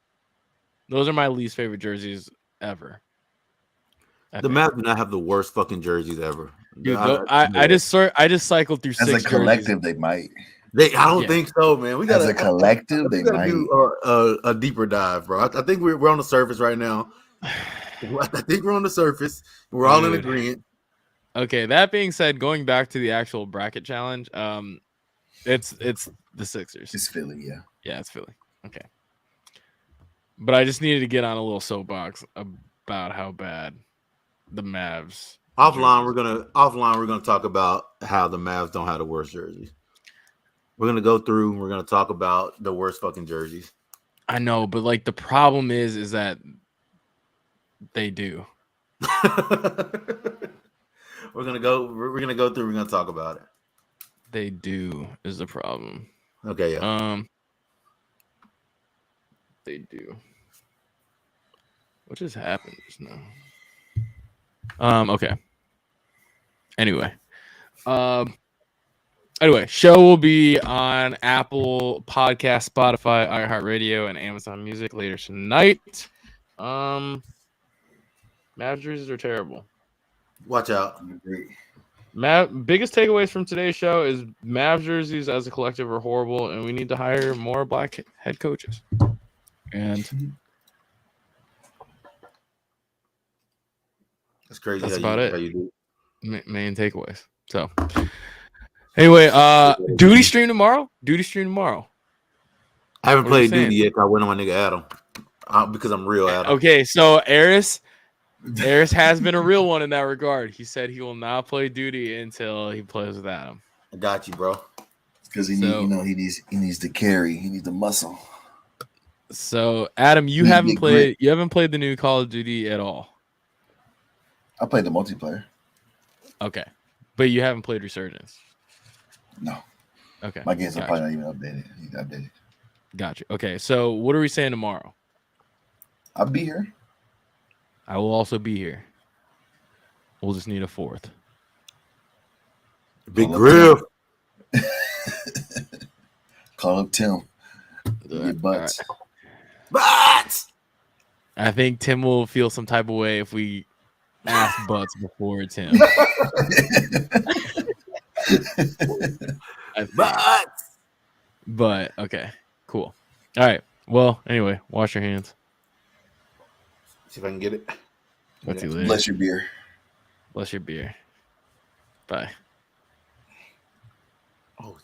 Those are my least favorite jerseys ever. The Mavs do not have the worst fucking jerseys ever. Dude, I know that. I just cycled through As a 6 jerseys. collective, they might. I don't Yeah. think so, man. We As gotta a collective, they we gotta might. do a deeper dive, bro. I think we're on the surface right now. I think we're on the surface. We're all in Dude. agreement. Okay, that being said, going back to the actual bracket challenge, it's the Sixers. It's Philly, yeah. Yeah, it's Philly. Okay. But I just needed to get on a little soapbox about how bad the Mavs. Offline, we're gonna talk about how the Mavs don't have the worst jerseys. We're gonna go through and we're gonna talk about the worst fucking jerseys. I know, but like the problem is that they do. We're gonna go through, we're gonna talk about it. They do is the problem. Okay, yeah. They do. What just happened just now? Okay. Anyway. Anyway, show will be on Apple Podcast, Spotify, iHeartRadio, and Amazon Music later tonight. Mavs jerseys are terrible. Watch out. I agree. Biggest takeaways from today's show is Mavs jerseys as a collective are horrible, and we need to hire more black head coaches. And That's crazy. That's about it. How you do. Main takeaways. So anyway, duty stream tomorrow. I haven't What are you played Duty saying? yet. I went on my nigga Adam because I'm real Adam. Okay, so Eris has been a real one in that regard. He said he will not play duty until he plays with Adam. I got you, bro. Because he needs to carry. He needs the muscle. So Adam, you haven't played the new Call of Duty at all. I played the multiplayer. Okay, but you haven't played Resurgence. No. Okay, My games are probably not even updated. He's updated. Gotcha. Okay, so what are we saying tomorrow? I'll be here. I will also be here. We'll just need a fourth. Big Grill. Call up Tim. Your butts. Right. But I think Tim will feel some type of way if we ask Butts before Tim. But okay, cool. All right. Well, anyway, wash your hands. See if I can get it. What's you later? Bless your beer. Bless your beer. Bye. Oh,